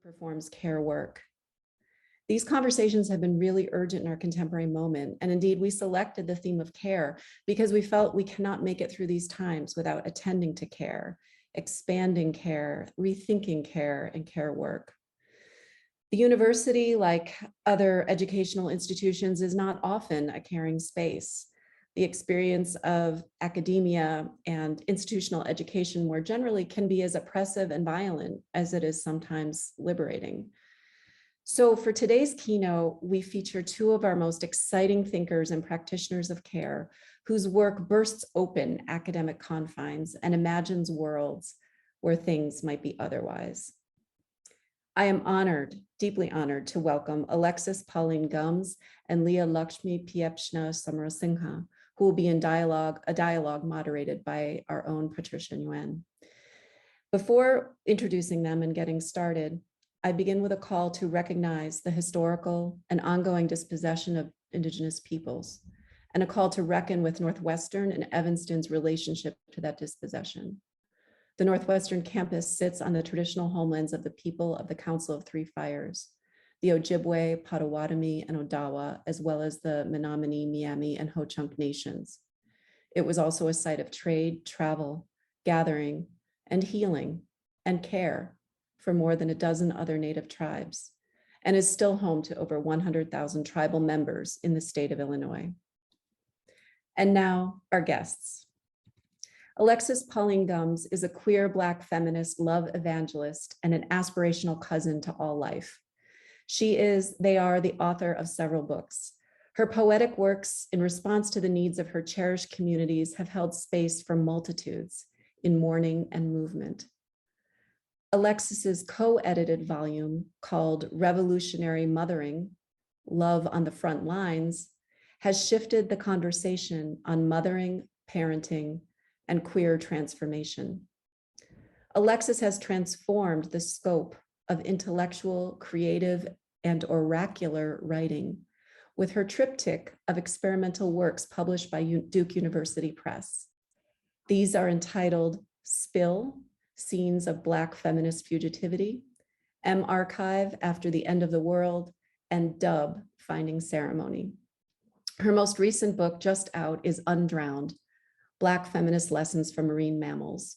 performs care work. These conversations have been really urgent in our contemporary moment. And indeed, we selected the theme of care because we felt we cannot make it through these times without attending to care, expanding care, rethinking care, and care work. The university, like other educational institutions, is not often a caring space. The experience of academia and institutional education more generally can be as oppressive and violent as it is sometimes liberating. So for today's keynote, we feature two of our most exciting thinkers and practitioners of care whose work bursts open academic confines and imagines worlds where things might be otherwise. I am honored, deeply honored, to welcome Alexis Pauline Gumbs and Leah Lakshmi Piepzna-Samarasinha, who will be in a dialogue moderated by our own Patricia Nguyen. Before introducing them and getting started, I begin with a call to recognize the historical and ongoing dispossession of Indigenous peoples, and a call to reckon with Northwestern and Evanston's relationship to that dispossession. The Northwestern campus sits on the traditional homelands of the people of the Council of Three Fires, the Ojibwe, Potawatomi, and Odawa, as well as the Menominee, Miami, and Ho-Chunk nations. It was also a site of trade, travel, gathering, and healing, and care for more than a dozen other Native tribes, and is still home to over 100,000 tribal members in the state of Illinois. And now, our guests. Alexis Pauline Gumbs is a queer Black feminist love evangelist and an aspirational cousin to all life. They are the author of several books. Her poetic works in response to the needs of her cherished communities have held space for multitudes in mourning and movement. Alexis's co-edited volume called Revolutionary Mothering, Love on the Front Lines, has shifted the conversation on mothering, parenting, and queer transformation. Alexis has transformed the scope of intellectual, creative, and oracular writing with her triptych of experimental works published by Duke University Press. These are entitled Spill, Scenes of Black Feminist Fugitivity, M-Archive, After the End of the World, and Dub, Finding Ceremony. Her most recent book, just out, is Undrowned, Black Feminist Lessons from Marine Mammals.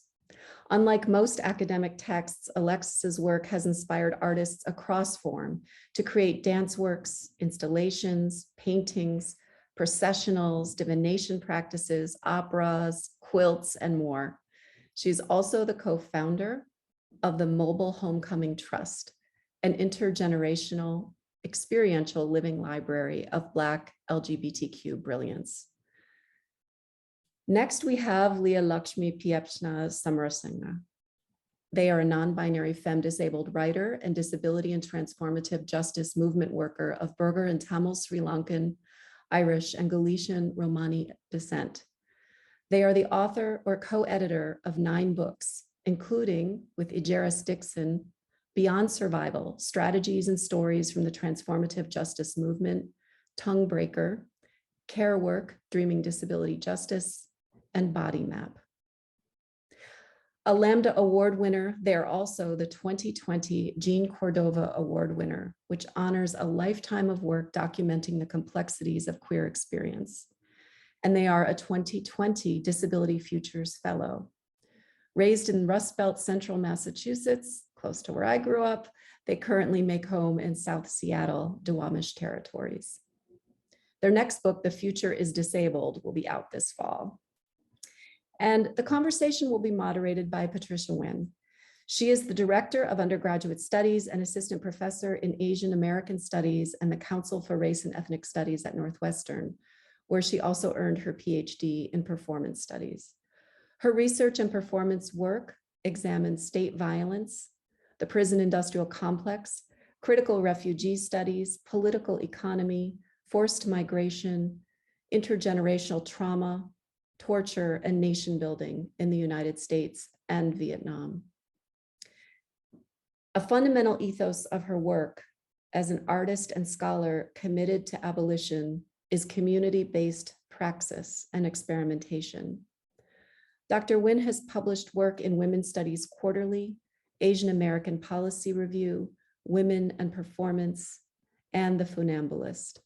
Unlike most academic texts, Alexis's work has inspired artists across form to create dance works, installations, paintings, processionals, divination practices, operas, quilts, and more. She's also the co-founder of the Mobile Homecoming Trust, an intergenerational, experiential living library of Black LGBTQ brilliance. Next, we have Leah Lakshmi Piepzna-Samarasinha. They are a non-binary femme-disabled writer and disability and transformative justice movement worker of Burgher and Tamil Sri Lankan, Irish, and Galician Romani descent. They are the author or co-editor of 9 books, including with Ijeris Dixon, Beyond Survival, Strategies and Stories from the Transformative Justice Movement, Tongue Breaker, Care Work, Dreaming Disability Justice, and Body Map. A Lambda Award winner, they are also the 2020 Jean Cordova Award winner, which honors a lifetime of work documenting the complexities of queer experience. And they are a 2020 Disability Futures Fellow. Raised in Rust Belt, Central Massachusetts, close to where I grew up, they currently make home in South Seattle, Duwamish territories. Their next book, The Future is Disabled, will be out this fall. And the conversation will be moderated by Patricia Nguyen. She is the Director of Undergraduate Studies and Assistant Professor in Asian American Studies and the Council for Race and Ethnic Studies at Northwestern, where she also earned her PhD in Performance Studies. Her research and performance work examines state violence, the prison industrial complex, critical refugee studies, political economy, forced migration, intergenerational trauma, torture, and nation building in the United States and Vietnam. A fundamental ethos of her work as an artist and scholar committed to abolition is community-based praxis and experimentation. Dr. Nguyen has published work in Women's Studies Quarterly, Asian American Policy Review, women and performance, and the funambulist.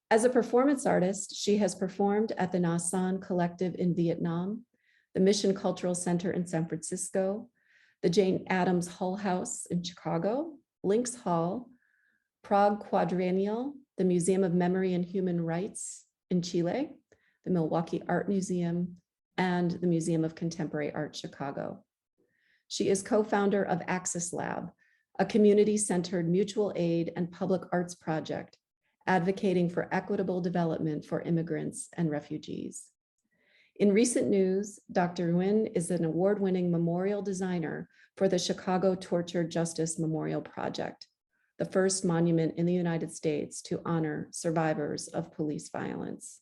As a performance artist, she has performed at the Na San Collective in Vietnam, the Mission Cultural Center in San Francisco, the Jane Addams Hull House in Chicago, Lynx Hall, Prague Quadrennial, the Museum of Memory and Human Rights in Chile, the Milwaukee Art Museum, and the Museum of Contemporary Art, Chicago. She is co-founder of Access Lab, a community-centered mutual aid and public arts project advocating for equitable development for immigrants and refugees. In recent news, Dr. Nguyen is an award-winning memorial designer for the Chicago Torture Justice Memorial Project, the first monument in the United States to honor survivors of police violence.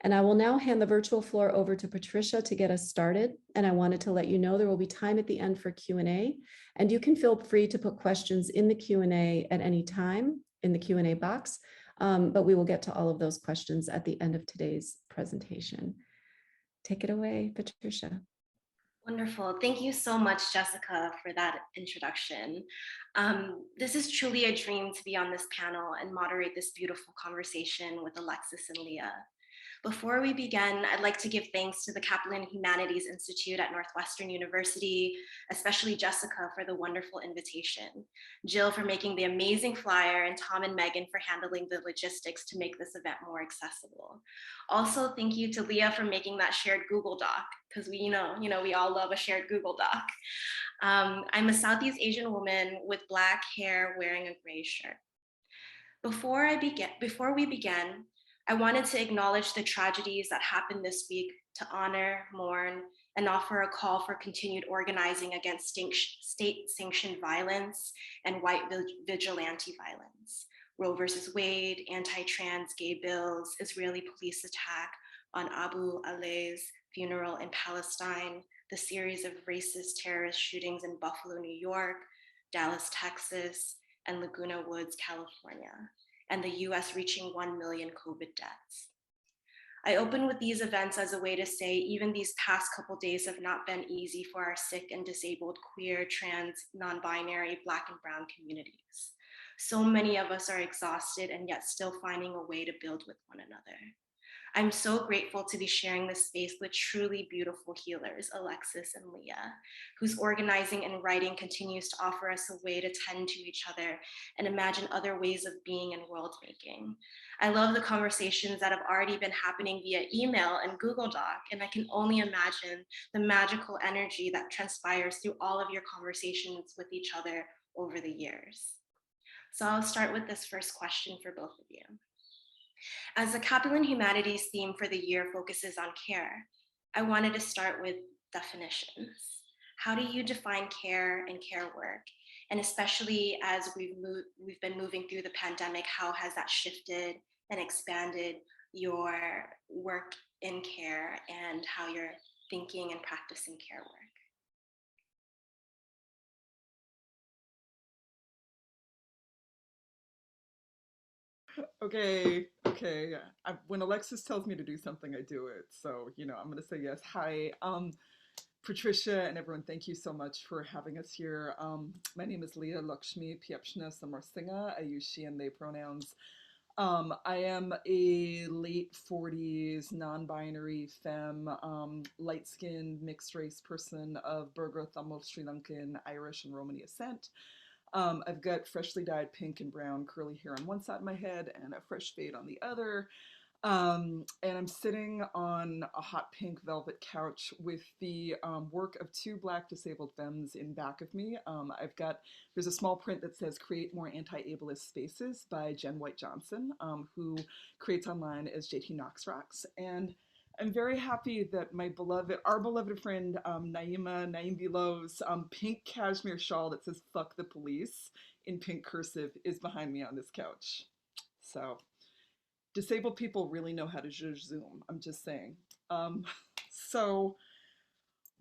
And I will now hand the virtual floor over to Patricia to get us started. And I wanted to let you know there will be time at the end for Q&A, and you can feel free to put questions in the Q&A at any time in the Q&A box, but we will get to all of those questions at the end of today's presentation. Take it away, Patricia. Wonderful. Thank you so much, Jessica, for that introduction. This is truly a dream to be on this panel and moderate this beautiful conversation with Alexis and Leah. Before we begin, I'd like to give thanks to the Kaplan Humanities Institute at Northwestern University, especially Jessica for the wonderful invitation, Jill for making the amazing flyer, and Tom and Megan for handling the logistics to make this event more accessible. Also, thank you to Leah for making that shared Google Doc, because we all love a shared Google Doc. I'm a Southeast Asian woman with Black hair wearing a gray shirt. Before we begin, I wanted to acknowledge the tragedies that happened this week to honor, mourn, and offer a call for continued organizing against state-sanctioned violence and white vigilante violence. Roe versus Wade, anti-trans gay bills, Israeli police attack on Abu Alay's funeral in Palestine, the series of racist terrorist shootings in Buffalo, New York, Dallas, Texas, and Laguna Woods, California, and the US reaching 1 million COVID deaths. I open with these events as a way to say even these past couple days have not been easy for our sick and disabled queer, trans, non-binary, Black and brown communities. So many of us are exhausted and yet still finding a way to build with one another. I'm so grateful to be sharing this space with truly beautiful healers, Alexis and Leah, whose organizing and writing continues to offer us a way to tend to each other and imagine other ways of being and world making. I love the conversations that have already been happening via email and Google Doc, and I can only imagine the magical energy that transpires through all of your conversations with each other over the years. So I'll start with this first question for both of you. As the Kaplan Humanities theme for the year focuses on care, I wanted to start with definitions. How do you define care and care work? And especially as we've been moving through the pandemic, how has that shifted and expanded your work in care and how you're thinking and practicing care work? Okay. When Alexis tells me to do something, I do it. So, I'm going to say yes. Hi, Patricia and everyone, thank you so much for having us here. My name is Leah Lakshmi Piepzna-Samarasinha. I use she and they pronouns. I am a late 40s, non-binary femme, light-skinned, mixed-race person of Burgher, Tamil, Sri Lankan, Irish, and Romani ascent. I've got freshly dyed pink and brown curly hair on one side of my head and a fresh fade on the other. And I'm sitting on a hot pink velvet couch with the work of two Black disabled femmes in back of me. There's a small print that says Create More Anti-Ableist Spaces by Jen White Johnson, who creates online as JT Knox Rocks. And I'm very happy that our beloved friend Naeem Bilow's pink cashmere shawl that says "fuck the police" in pink cursive is behind me on this couch. So, disabled people really know how to Zoom. I'm just saying. So,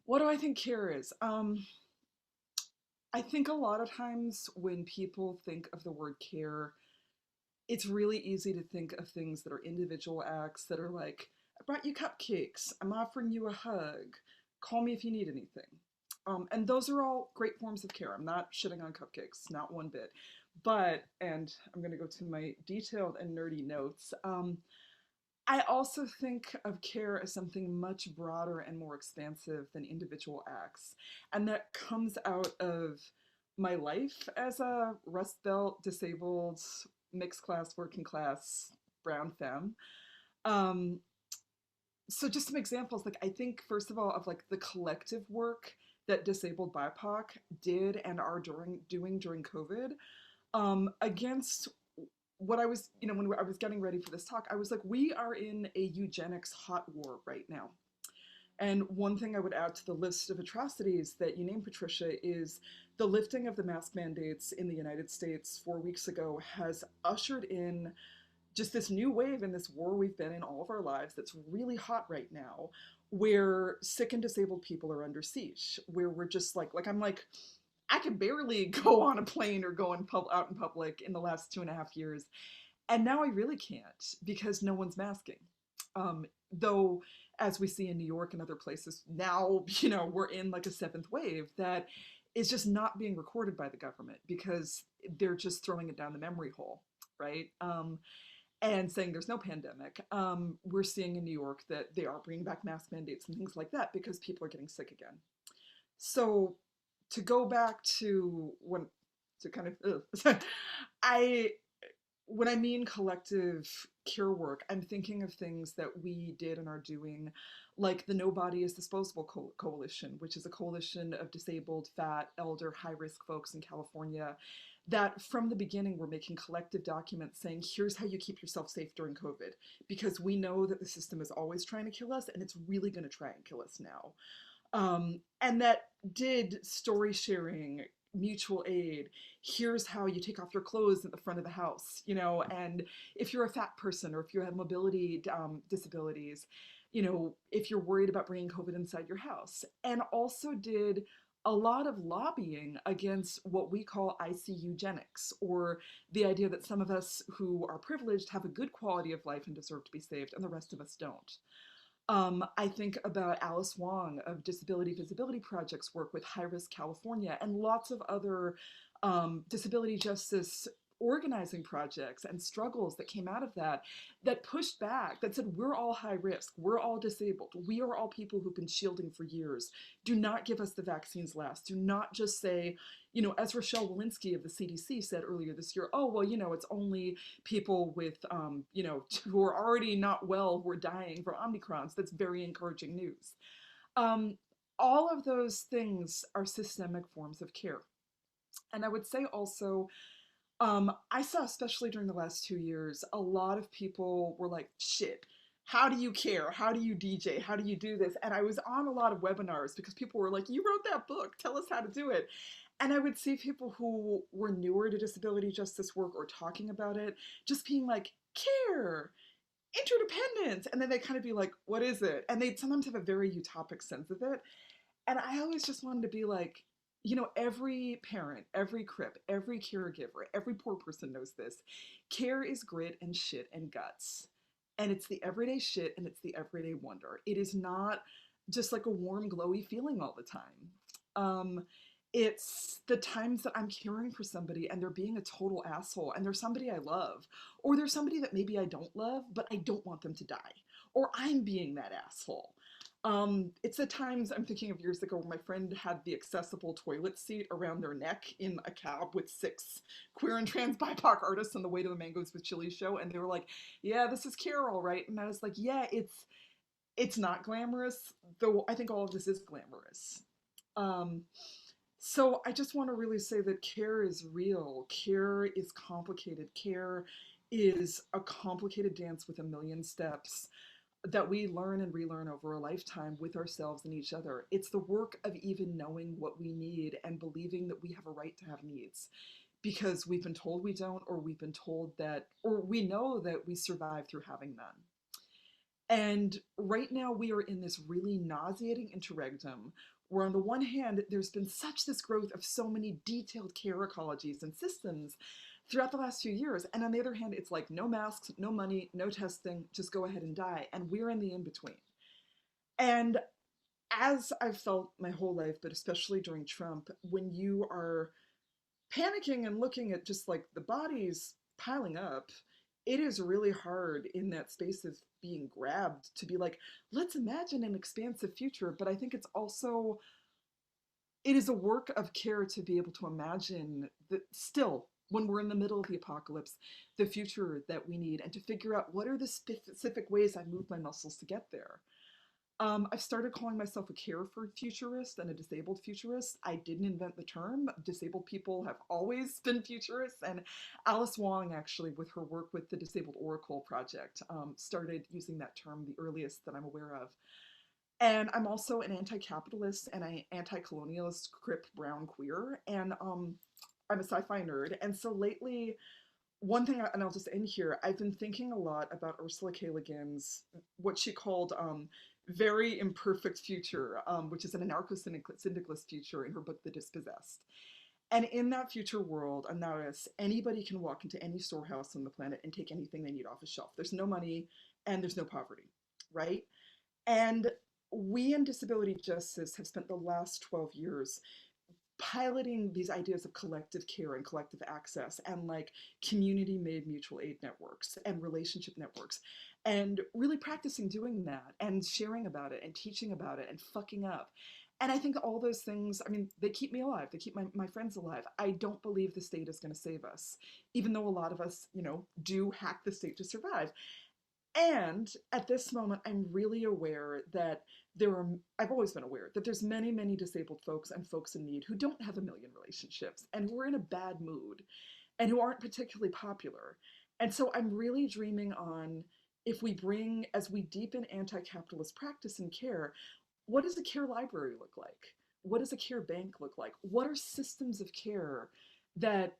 what do I think care is? I think a lot of times when people think of the word care, it's really easy to think of things that are individual acts that are like, I brought you cupcakes, I'm offering you a hug, call me if you need anything. And those are all great forms of care. I'm not shitting on cupcakes, not one bit. But, and I'm going to go to my detailed and nerdy notes. I also think of care as something much broader and more expansive than individual acts. And that comes out of my life as a Rust Belt, disabled, mixed class, working class, brown femme. Um, so just some examples, like I think first of all of like the collective work that disabled BIPOC did and are doing during COVID, against what I was, when I was getting ready for this talk, I was like, we are in a eugenics hot war right now. And one thing I would add to the list of atrocities that you named, Patricia, is the lifting of the mask mandates in the United States 4 weeks ago has ushered in just this new wave in this war we've been in all of our lives that's really hot right now, where sick and disabled people are under siege, where we're just like I'm like, I could barely go on a plane or go out in public in the last 2.5 years. And now I really can't because no one's masking. Though, as we see in New York and other places, now, we're in like a seventh wave that is just not being recorded by the government because they're just throwing it down the memory hole, right? And saying there's no pandemic. We're seeing in New York that they are bringing back mask mandates and things like that because people are getting sick again. So to go back to I when I mean collective care work, I'm thinking of things that we did and are doing, like the No Body is Disposable Coalition, which is a coalition of disabled, fat, elder, high-risk folks in California that from the beginning were making collective documents saying, here's how you keep yourself safe during COVID, because we know that the system is always trying to kill us and it's really going to try and kill us now. And that did story sharing, mutual aid. Here's how you take off your clothes at the front of the house, and if you're a fat person or if you have mobility disabilities, if you're worried about bringing COVID inside your house. And also did a lot of lobbying against what we call IC eugenics, or the idea that some of us who are privileged have a good quality of life and deserve to be saved, and the rest of us don't. I think about Alice Wong of Disability Visibility Project's work with High Risk California and lots of other disability justice organizing projects and struggles that came out of that pushed back, that said, we're all high risk, we're all disabled, we are all people who've been shielding for years. Do not give us the vaccines last. Do not just say, as Rochelle Walensky of the CDC said earlier this year, oh, well, it's only people with, who are already not well who are dying from Omicrons. That's very encouraging news. All of those things are systemic forms of care. And I would say also, I saw, especially during the last 2 years, a lot of people were like, shit, how do you care? How do you DJ? How do you do this? And I was on a lot of webinars because people were like, you wrote that book, tell us how to do it. And I would see people who were newer to disability justice work or talking about it, just being like, care, interdependence. And then they kind of be like, what is it? And they'd sometimes have a very utopic sense of it. And I always just wanted to be like, every parent, every crip, every caregiver, every poor person knows this. Care is grit and shit and guts. And it's the everyday shit and it's the everyday wonder. It is not just like a warm, glowy feeling all the time. It's the times that I'm caring for somebody and they're being a total asshole and they're somebody I love, or they're somebody that maybe I don't love, but I don't want them to die, or I'm being that asshole. It's the times I'm thinking of years ago where my friend had the accessible toilet seat around their neck in a cab with 6 queer and trans BIPOC artists on the way to the Mangoes with Chili show, and they were like, yeah, this is Carol, right? And I was like, yeah, it's not glamorous, though I think all of this is glamorous. So I just want to really say that care is real. Care is complicated. Care is a complicated dance with a million steps that we learn and relearn over a lifetime with ourselves and each other. It's the work of even knowing what we need and believing that we have a right to have needs because we've been told we don't, or we've been told that, or we know that we survive through having none. And right now we are in this really nauseating interregnum where on the one hand, there's been such this growth of so many detailed care ecologies and systems throughout the last few years. And on the other hand, it's like no masks, no money, no testing, just go ahead and die. And we're in the in-between. And as I've felt my whole life, but especially during Trump, when you are panicking and looking at just like the bodies piling up, it is really hard in that space of being grabbed to be like, let's imagine an expansive future. But I think it's also, it is a work of care to be able to imagine that still, when we're in the middle of the apocalypse, the future that we need, and to figure out what are the specific ways I move my muscles to get there. I've started calling myself a care for futurist and a disabled futurist. I didn't invent the term. Disabled people have always been futurists. And Alice Wong, actually, with her work with the Disabled Oracle Project, started using that term, the earliest that I'm aware of. And I'm also an anti-capitalist and an anti-colonialist, crip, brown, queer. And I'm a sci-fi nerd. And so lately, one thing, and I'll just end here, I've been thinking a lot about Ursula K. Le Guin's, what she called very imperfect future, which is an anarcho-syndicalist future in her book, The Dispossessed. And in that future world, Anaris, anybody can walk into any storehouse on the planet and take anything they need off a shelf. There's no money and there's no poverty, right? And we in disability justice have spent the last 12 years piloting these ideas of collective care and collective access and like community-made mutual aid networks and relationship networks, and really practicing doing that and sharing about it and teaching about it and fucking up. And I think all those things, I mean, they keep me alive. They keep my friends alive. I don't believe the state is going to save us, even though a lot of us, you know, do hack the state to survive. And at this moment, I'm really aware that I've always been aware that there's many, many disabled folks and folks in need who don't have a million relationships and who are in a bad mood and who aren't particularly popular. And so I'm really dreaming on, if we bring, as we deepen anti-capitalist practice and care, what does a care library look like? What does a care bank look like? What are systems of care that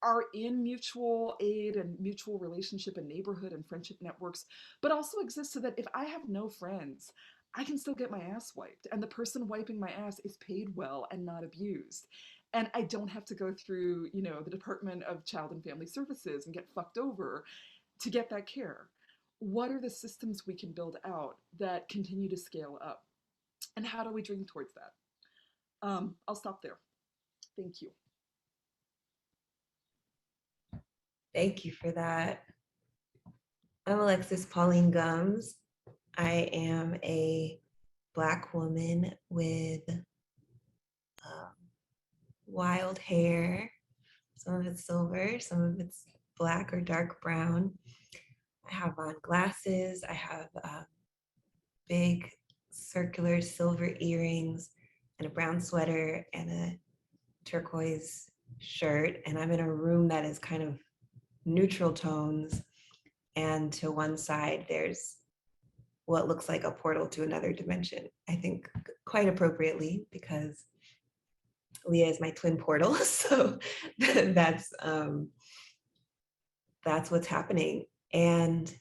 are in mutual aid and mutual relationship and neighborhood and friendship networks, but also exist so that if I have no friends, I can still get my ass wiped, and the person wiping my ass is paid well and not abused. And I don't have to go through, you know, the Department of Child and Family Services and get fucked over to get that care. What are the systems we can build out that continue to scale up? And how do we dream towards that? I'll stop there. Thank you. Thank you for that. I'm Alexis Pauline Gumbs. I am a Black woman with wild hair. Some of it's silver, some of it's black or dark brown. I have on glasses. I have big circular silver earrings and a brown sweater and a turquoise shirt. And I'm in a room that is kind of neutral tones, and to one side there's what looks like a portal to another dimension. I think quite appropriately, because Leah is my twin portal, so that's what's happening. And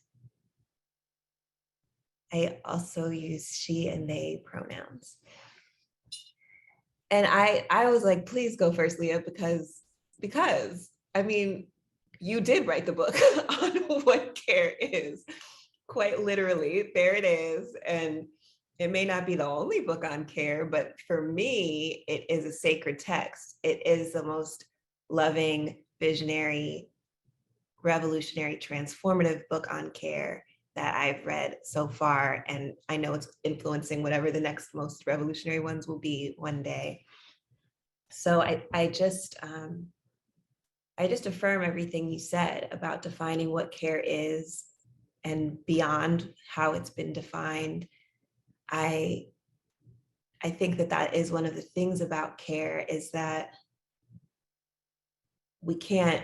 I also use she and they pronouns. And I was like, please go first, Leah, because I mean, you did write the book on what care is. Quite literally, there it is. And it may not be the only book on care, but for me, it is a sacred text. It is the most loving, visionary, revolutionary, transformative book on care that I've read so far. And I know it's influencing whatever the next most revolutionary ones will be one day. So I just affirm everything you said about defining what care is and beyond how it's been defined. I think that is one of the things about care, is that we can't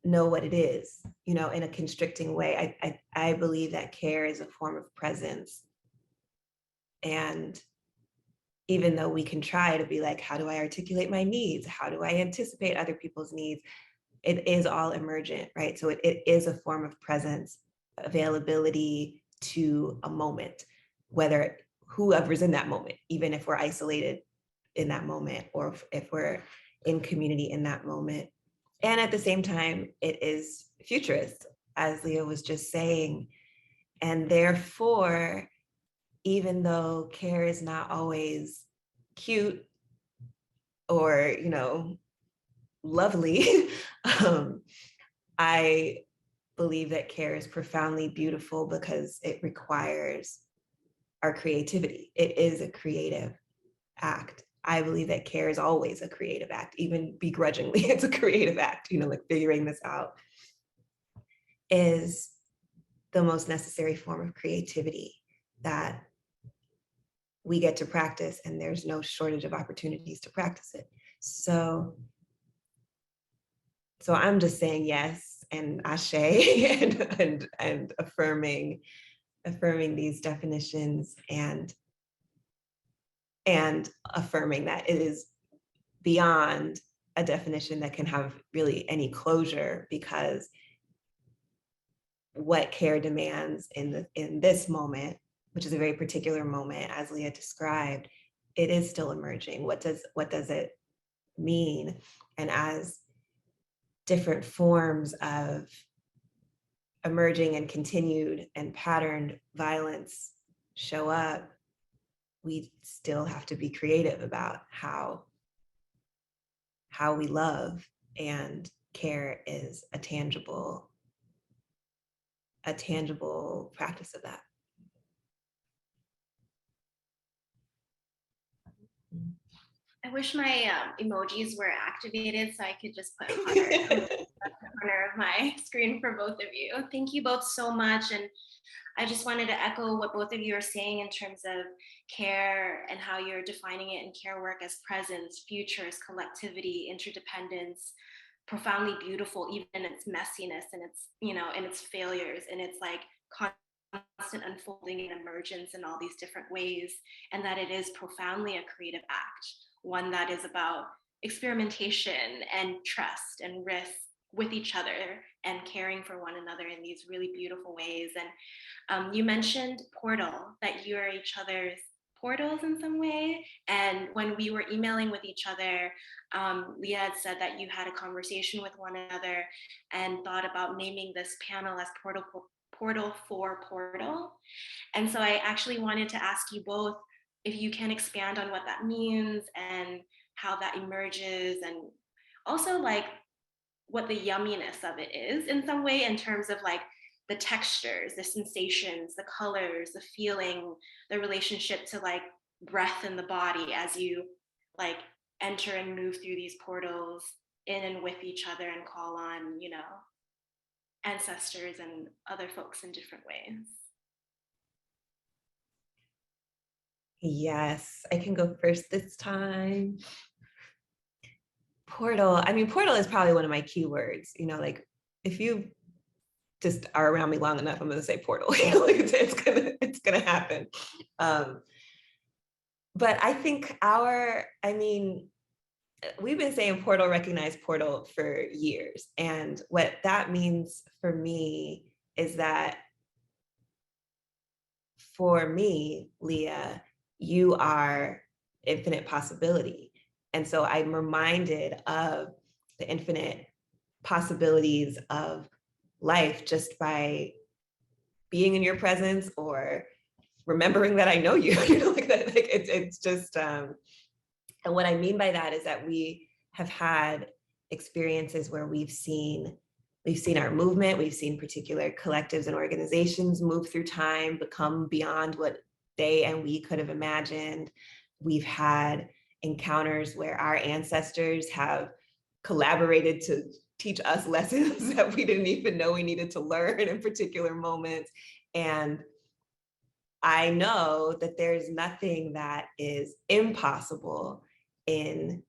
know what it is, you know, in a constricting way. I believe that care is a form of presence. And even though we can try to be like, how do I articulate my needs? How do I anticipate other people's needs? It is all emergent, right? So it is a form of presence, availability to a moment, whether whoever's in that moment, even if we're isolated in that moment, or if we're in community in that moment. And at the same time, it is futurist, as Leah was just saying. And therefore, even though care is not always cute or, lovely, I believe that care is profoundly beautiful because it requires our creativity. It is a creative act. I believe that care is always a creative act, even begrudgingly, it's a creative act, like figuring this out is the most necessary form of creativity that we get to practice, and there's no shortage of opportunities to practice it. So I'm just saying yes and ashe and affirming these definitions and affirming that it is beyond a definition that can have really any closure, because what care demands in this moment, which is a very particular moment, as Leah described, it is still emerging. What does it mean? And as different forms of emerging and continued and patterned violence show up, we still have to be creative about how we love, and care is a tangible practice of that. I wish my emojis were activated so I could just put a heart on the corner of my screen for both of you. Thank you both so much. And I just wanted to echo what both of you are saying in terms of care and how you're defining it in care work as presence, futures, collectivity, interdependence, profoundly beautiful, even in its messiness and its, in its failures, and its like constant unfolding and emergence in all these different ways, and that it is profoundly a creative act, one that is about experimentation and trust and risk with each other and caring for one another in these really beautiful ways. And you mentioned portal, that you are each other's portals in some way. And when we were emailing with each other, Leah had said that you had a conversation with one another and thought about naming this panel as Portal for Portal. And so I actually wanted to ask you both if you can expand on what that means and how that emerges, and also like what the yumminess of it is in some way, in terms of like the textures, the sensations, the colors, the feeling, the relationship to like breath in the body as you like enter and move through these portals in and with each other and call on, ancestors and other folks in different ways. Yes, I can go first this time. Portal. I mean, portal is probably one of my keywords. Like if you just are around me long enough, I'm going to say portal. Like it's gonna happen. But I think we've been saying portal, recognize portal for years, and what that means for me is that for me, Leah, you are infinite possibility. And so I'm reminded of the infinite possibilities of life just by being in your presence or remembering that I know you, like that, like it's just, and what I mean by that is that we have had experiences where we've seen our movement, we've seen particular collectives and organizations move through time, become beyond what they and we could have imagined. We've had encounters where our ancestors have collaborated to teach us lessons that we didn't even know we needed to learn in particular moments. And I know that there's nothing that is impossible in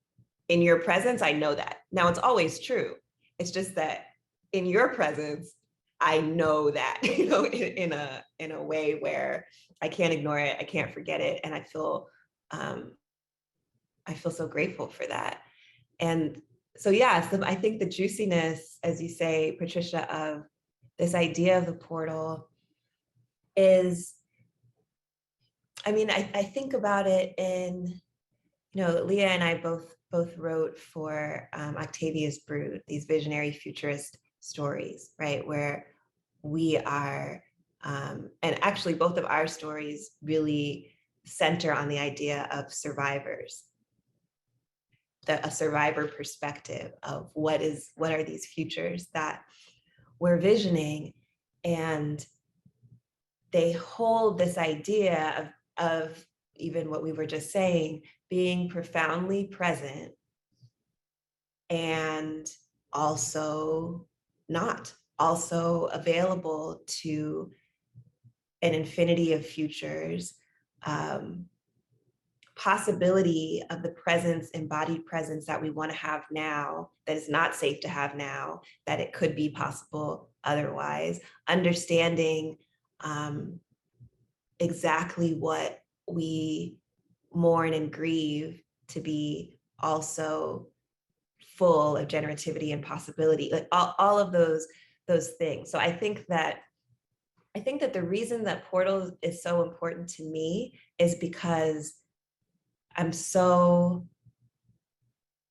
your presence. I know that. Now, it's always true. It's just that in your presence, I know that, in a way where I can't ignore it, I can't forget it, and I feel so grateful for that. And so, yeah, so I think the juiciness, as you say, Patricia, of this idea of the portal is, I think about it in, Leah and I both wrote for Octavia's Brood, these visionary futurist stories, right? Where we are And actually, both of our stories really center on the idea of survivors, a survivor perspective of what are these futures that we're visioning. And they hold this idea of even what we were just saying, being profoundly present and also not, also available to an infinity of futures, possibility of the presence, embodied presence that we want to have now, that is not safe to have now, that it could be possible otherwise, understanding exactly what we mourn and grieve to be also full of generativity and possibility, like all of those things. So I think that the reason that Portal is so important to me is because I'm so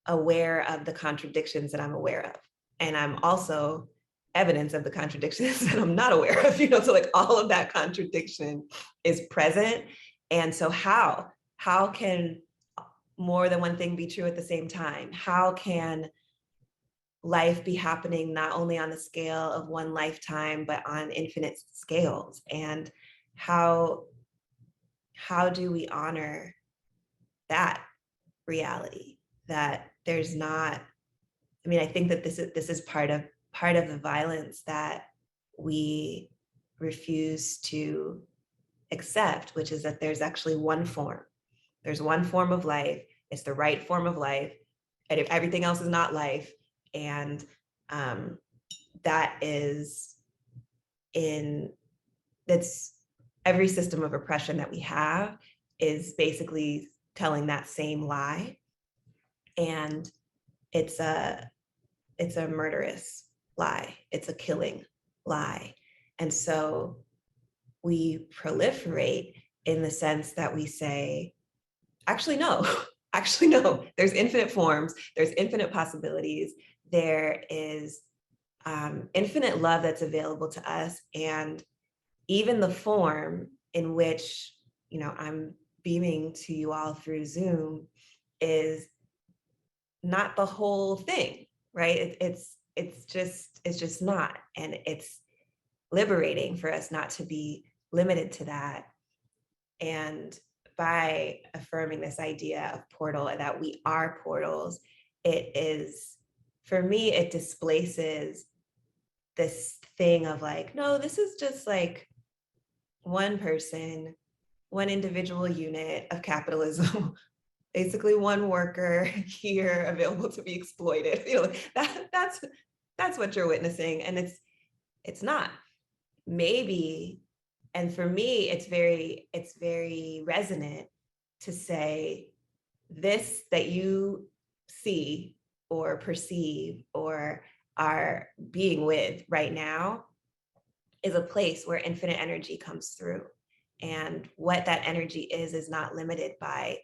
aware of the contradictions that I'm aware of. And I'm also evidence of the contradictions that I'm not aware of, so like all of that contradiction is present. And so how can more than one thing be true at the same time? How can life be happening not only on the scale of one lifetime, but on infinite scales? And how do we honor that reality, that there's not, I think that this is part of the violence that we refuse to accept, which is that there's actually one form. There's one form of life. It's the right form of life. And if everything else is not life, and that is that's every system of oppression that we have is basically telling that same lie. And it's a murderous lie. It's a killing lie. And so we proliferate in the sense that we say, actually, no, there's infinite forms, there's infinite possibilities, there is infinite love that's available to us. And even the form in which, I'm beaming to you all through Zoom is not the whole thing, right? It's just not. And it's liberating for us not to be limited to that. And by affirming this idea of portal and that we are portals, for me, it displaces this thing of like, no, this is just like one person, one individual unit of capitalism, basically one worker here available to be exploited. That's what you're witnessing. And it's not. Maybe, and for me, it's very resonant to say this that you see or perceive or are being with right now is a place where infinite energy comes through. And what that energy is not limited by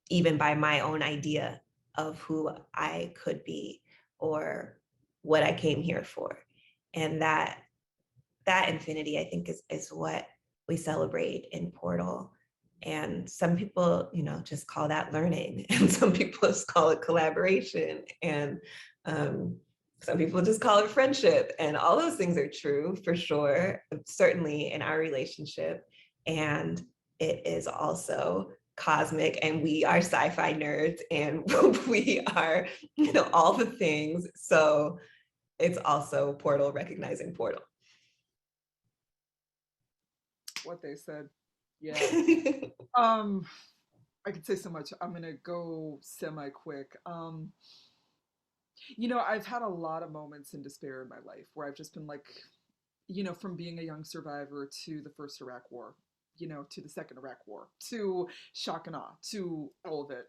even by my own idea of who I could be or what I came here for. And that infinity, I think, is what we celebrate in Portal. And some people, just call that learning, and some people just call it collaboration, and some people just call it friendship. And all those things are true for sure, certainly in our relationship. And it is also cosmic, and we are sci-fi nerds, and we are, all the things. So it's also Portal recognizing Portal. What they said. Yeah. I could say so much. I'm gonna go semi-quick. I've had a lot of moments in despair in my life where I've just been like, from being a young survivor to the first Iraq war, to the second Iraq war, to shock and awe, to all of it.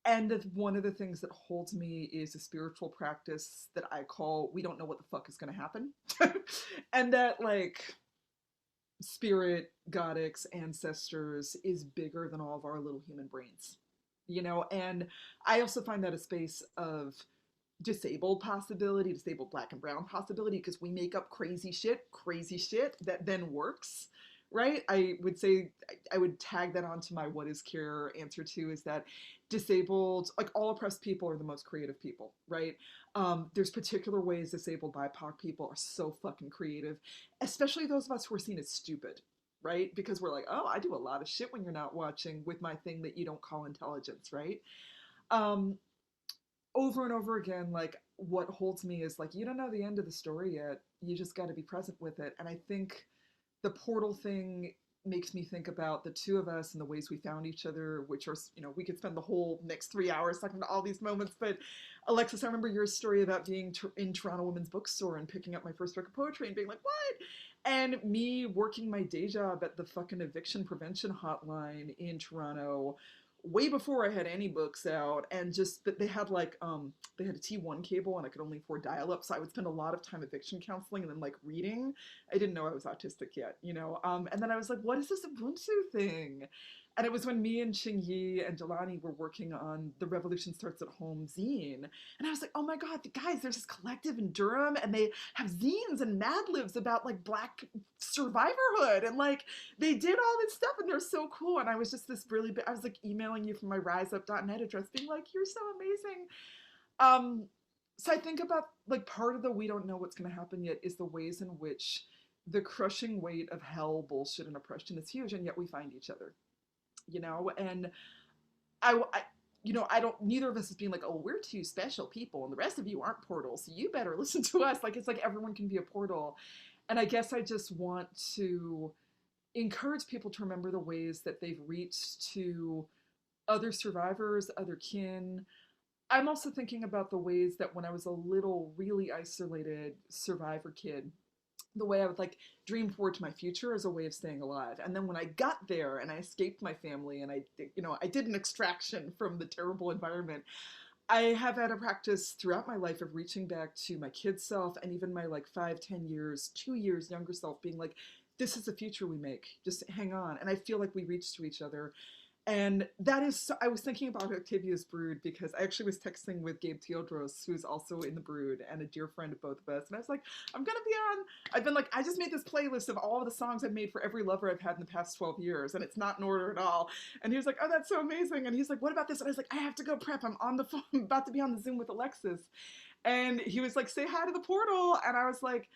And one of the things that holds me is a spiritual practice that I call, we don't know what the fuck is going to happen. And that like spirit, goddess, ancestors is bigger than all of our little human brains, and I also find that a space of disabled possibility, disabled Black and brown possibility, because we make up crazy shit that then works, right? I would say I would tag that onto my what is care answer too, is that disabled, like all oppressed people are the most creative people, right? There's particular ways disabled BIPOC people are so fucking creative, especially those of us who are seen as stupid, right? Because we're like, oh, I do a lot of shit when you're not watching with my thing that you don't call intelligence, right? Um, Over and over again, like what holds me is like, you don't know the end of the story yet. You just got to be present with it. And I think the portal thing makes me think about the two of us and the ways we found each other, which are, you know, we could spend the whole next 3 hours talking about all these moments. But Alexis, I remember your story about being in Toronto Women's Bookstore and picking up my first book of poetry and being like, what? And me working my day job at the fucking eviction prevention hotline in Toronto way before I had any books out, and just that they had like they had a T1 cable and I could only afford dial-up, so I would spend a lot of time eviction counseling and then like reading. I didn't know I was autistic yet, you know. And then I was like, what is this Ubuntu thing? And it was when me and Xingyi and Jelani were working on the Revolution Starts at Home zine. And I was like, oh my God, guys, there's this collective in Durham and they have zines and Mad Libs about like Black survivorhood. And like they did all this stuff and they're so cool. And I was just this really big, I was like emailing you from my riseup.net address being like, you're so amazing. So I think about like part of the we don't know what's going to happen yet is the ways in which the crushing weight of hell, bullshit, and oppression is huge, and yet we find each other, you know. And I you know, I don't, neither of us is being like, oh, we're two special people and the rest of you aren't portals, so you better listen to us. Like, it's like everyone can be a portal. And I guess I just want to encourage people to remember the ways that they've reached to other survivors, other kin. I'm also thinking about the ways that when I was a little, really isolated survivor kid, the way I would like dream forward to my future as a way of staying alive. And then when I got there and I escaped my family and I, you know, I did an extraction from the terrible environment, I have had a practice throughout my life of reaching back to my kid self and even my like 5, 10 years, 2 years younger self being like, this is the future we make. Just hang on. And I feel like we reach to each other. And that is, I was thinking about Octavia's Brood because I actually was texting with Gabe Teodros, who's also in the Brood and a dear friend of both of us. And I was like, I'm going to be on, I've been like, I just made this playlist of all of the songs I've made for every lover I've had in the past 12 years. And it's not in order at all. And he was like, oh, that's so amazing. And he's like, what about this? And I was like, I have to go prep. I'm on the phone, I'm about to be on the Zoom with Alexis. And he was like, say hi to the portal. And I was like,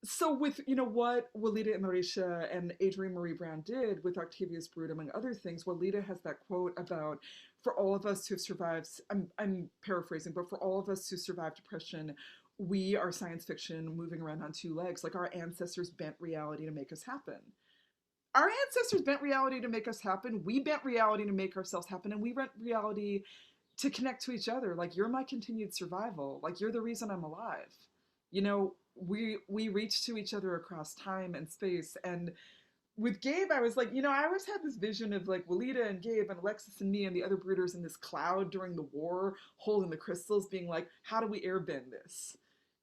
so with, you know, what Walida and Marisha and Adrienne Marie Brown did with Octavia's Brood, among other things, Walida has that quote about, for all of us who have survived, I'm paraphrasing, but for all of us who survived depression, we are science fiction moving around on two legs. Like our ancestors bent reality to make us happen. Our ancestors bent reality to make us happen. We bent reality to make ourselves happen. And we bent reality to connect to each other. Like, you're my continued survival. Like, you're the reason I'm alive. You know, we reach to each other across time and space. And with Gabe, I was like, you know, I always had this vision of like Walida and Gabe and Alexis and me and the other brooders in this cloud during the war, holding the crystals, being like, how do we airbend this?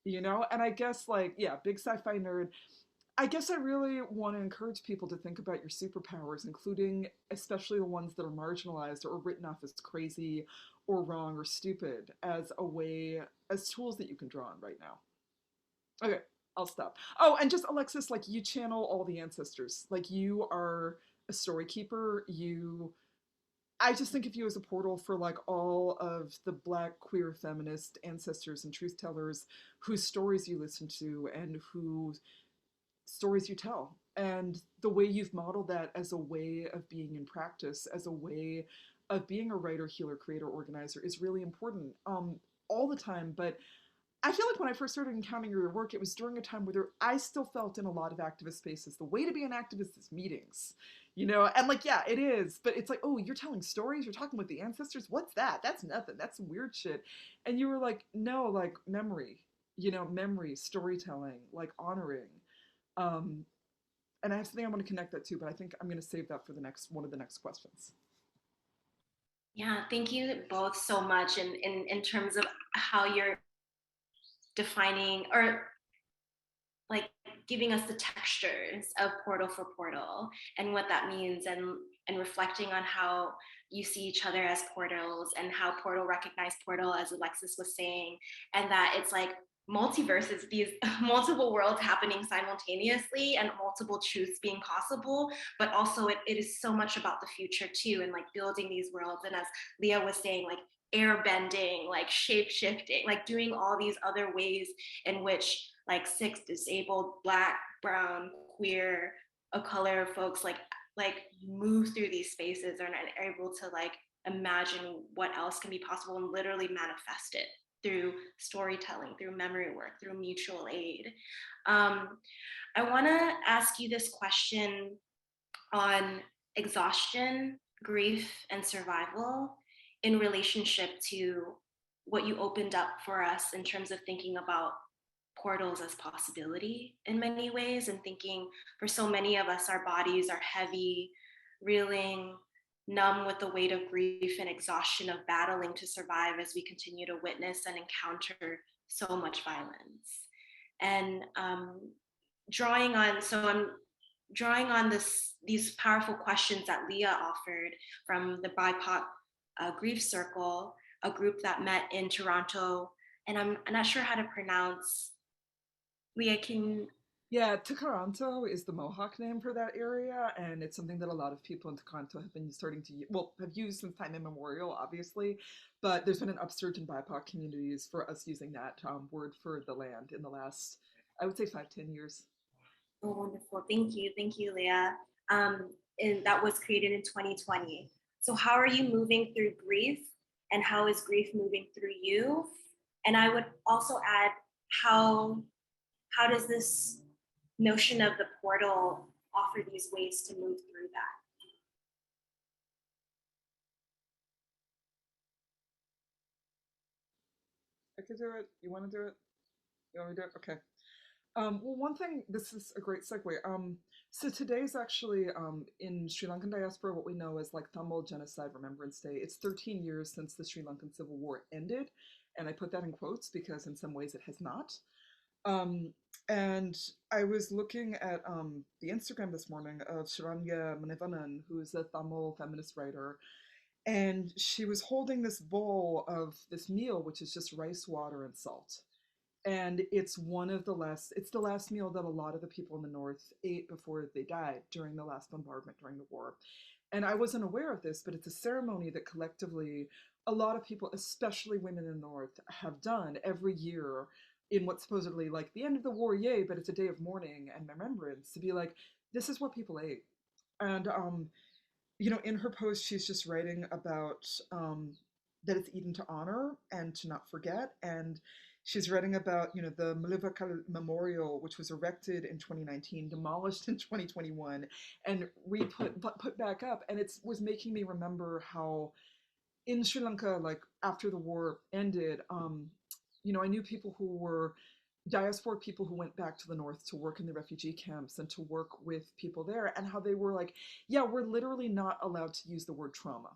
You know? And I guess like, yeah, big sci-fi nerd. I guess I really want to encourage people to think about your superpowers, including especially the ones that are marginalized or written off as crazy or wrong or stupid, as a way, as tools that you can draw on right now. Okay, I'll stop. Oh, and just Alexis, like you channel all the ancestors. Like you are a story keeper. I just think of you as a portal for like all of the Black queer feminist ancestors and truth tellers whose stories you listen to and whose stories you tell. And the way you've modeled that as a way of being in practice, as a way of being a writer, healer, creator, organizer is really important all the time. But I feel like when I first started encountering your work, it was during a time where I still felt in a lot of activist spaces, the way to be an activist is meetings, you know? And like, yeah, it is, but it's like, oh, you're telling stories, you're talking with the ancestors, what's that? That's nothing, that's some weird shit. And you were like, no, like memory, you know, memory, storytelling, like honoring. And I have something I want to connect that to, but I think I'm going to save that for the next, one of the next questions. Yeah, thank you both so much in terms of how you're defining or like giving us the textures of portal for portal and what that means. And and reflecting on how you see each other as portals and how portal recognize portal, as Alexis was saying, and that it's like multiverses, these multiple worlds happening simultaneously and multiple truths being possible, but also it is so much about the future too, and like building these worlds. And as Leah was saying, like air bending, like shape shifting, like doing all these other ways in which like Cis, disabled, Black, brown, queer, a color folks like move through these spaces and are able to like imagine what else can be possible and literally manifest it through storytelling, through memory work, through mutual aid. I want to ask you this question on exhaustion, grief, and survival in relationship to what you opened up for us in terms of thinking about portals as possibility in many ways, and thinking for so many of us, our bodies are heavy, reeling, numb with the weight of grief and exhaustion of battling to survive as we continue to witness and encounter so much violence. And drawing on these powerful questions that Leah offered from the BIPOC Grief Circle, a group that met in Toronto, and I'm not sure how to pronounce. Leah, can... Yeah, Toronto is the Mohawk name for that area, and it's something that a lot of people in Toronto have been starting to have used since time immemorial, obviously, but there's been an upsurge in BIPOC communities for us using that word for the land in the last, I would say, 5-10 years. Oh, wonderful. Thank you, Leah. And that was created in 2020. So how are you moving through grief, and how is grief moving through you? And I would also add, how does this notion of the portal offer these ways to move through that? I could do it. You want to do it? You want me to do it? Okay. Well, one thing, this is a great segue. So today's actually in Sri Lankan diaspora, what we know is like Tamil Genocide Remembrance Day. It's 13 years since the Sri Lankan Civil War ended, and I put that in quotes because in some ways it has not. And I was looking at the Instagram this morning of Sharanya Manivanan, who's a Tamil feminist writer, and she was holding this bowl of this meal, which is just rice, water, and salt. And it's the last meal that a lot of the people in the North ate before they died during the last bombardment during the war. And I wasn't aware of this, but it's a ceremony that collectively a lot of people, especially women in the North, have done every year in what's supposedly like the end of the war, yay, but it's a day of mourning and remembrance, to be like, this is what people ate. And in her post, she's just writing about that it's eaten to honor and to not forget. And she's writing about, the Malivakal Memorial, which was erected in 2019, demolished in 2021, and put back up. And it was making me remember how in Sri Lanka, like after the war ended, I knew people who were diasporic people who went back to the North to work in the refugee camps and to work with people there, and how they were like, yeah, we're literally not allowed to use the word trauma,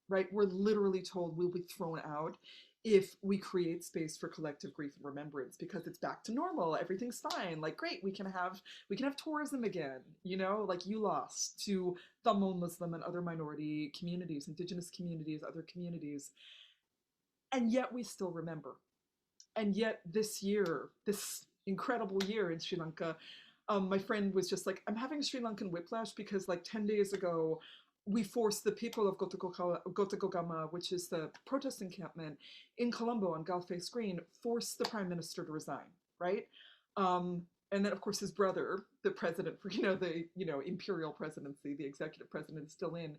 right? We're literally told we'll be thrown out if we create space for collective grief and remembrance, because it's back to normal, everything's fine, like great, we can have tourism again, like you lost to Tamil, Muslim, and other minority communities, Indigenous communities, other communities, and yet we still remember. And yet this year, this incredible year in Sri Lanka, my friend was just like, I'm having Sri Lankan whiplash because like 10 days ago, we forced the people of Gotagogama, which is the protest encampment in Colombo on Galface Green, forced the prime minister to resign, right? And then of course his brother, the president for, the imperial presidency, the executive president, is still in.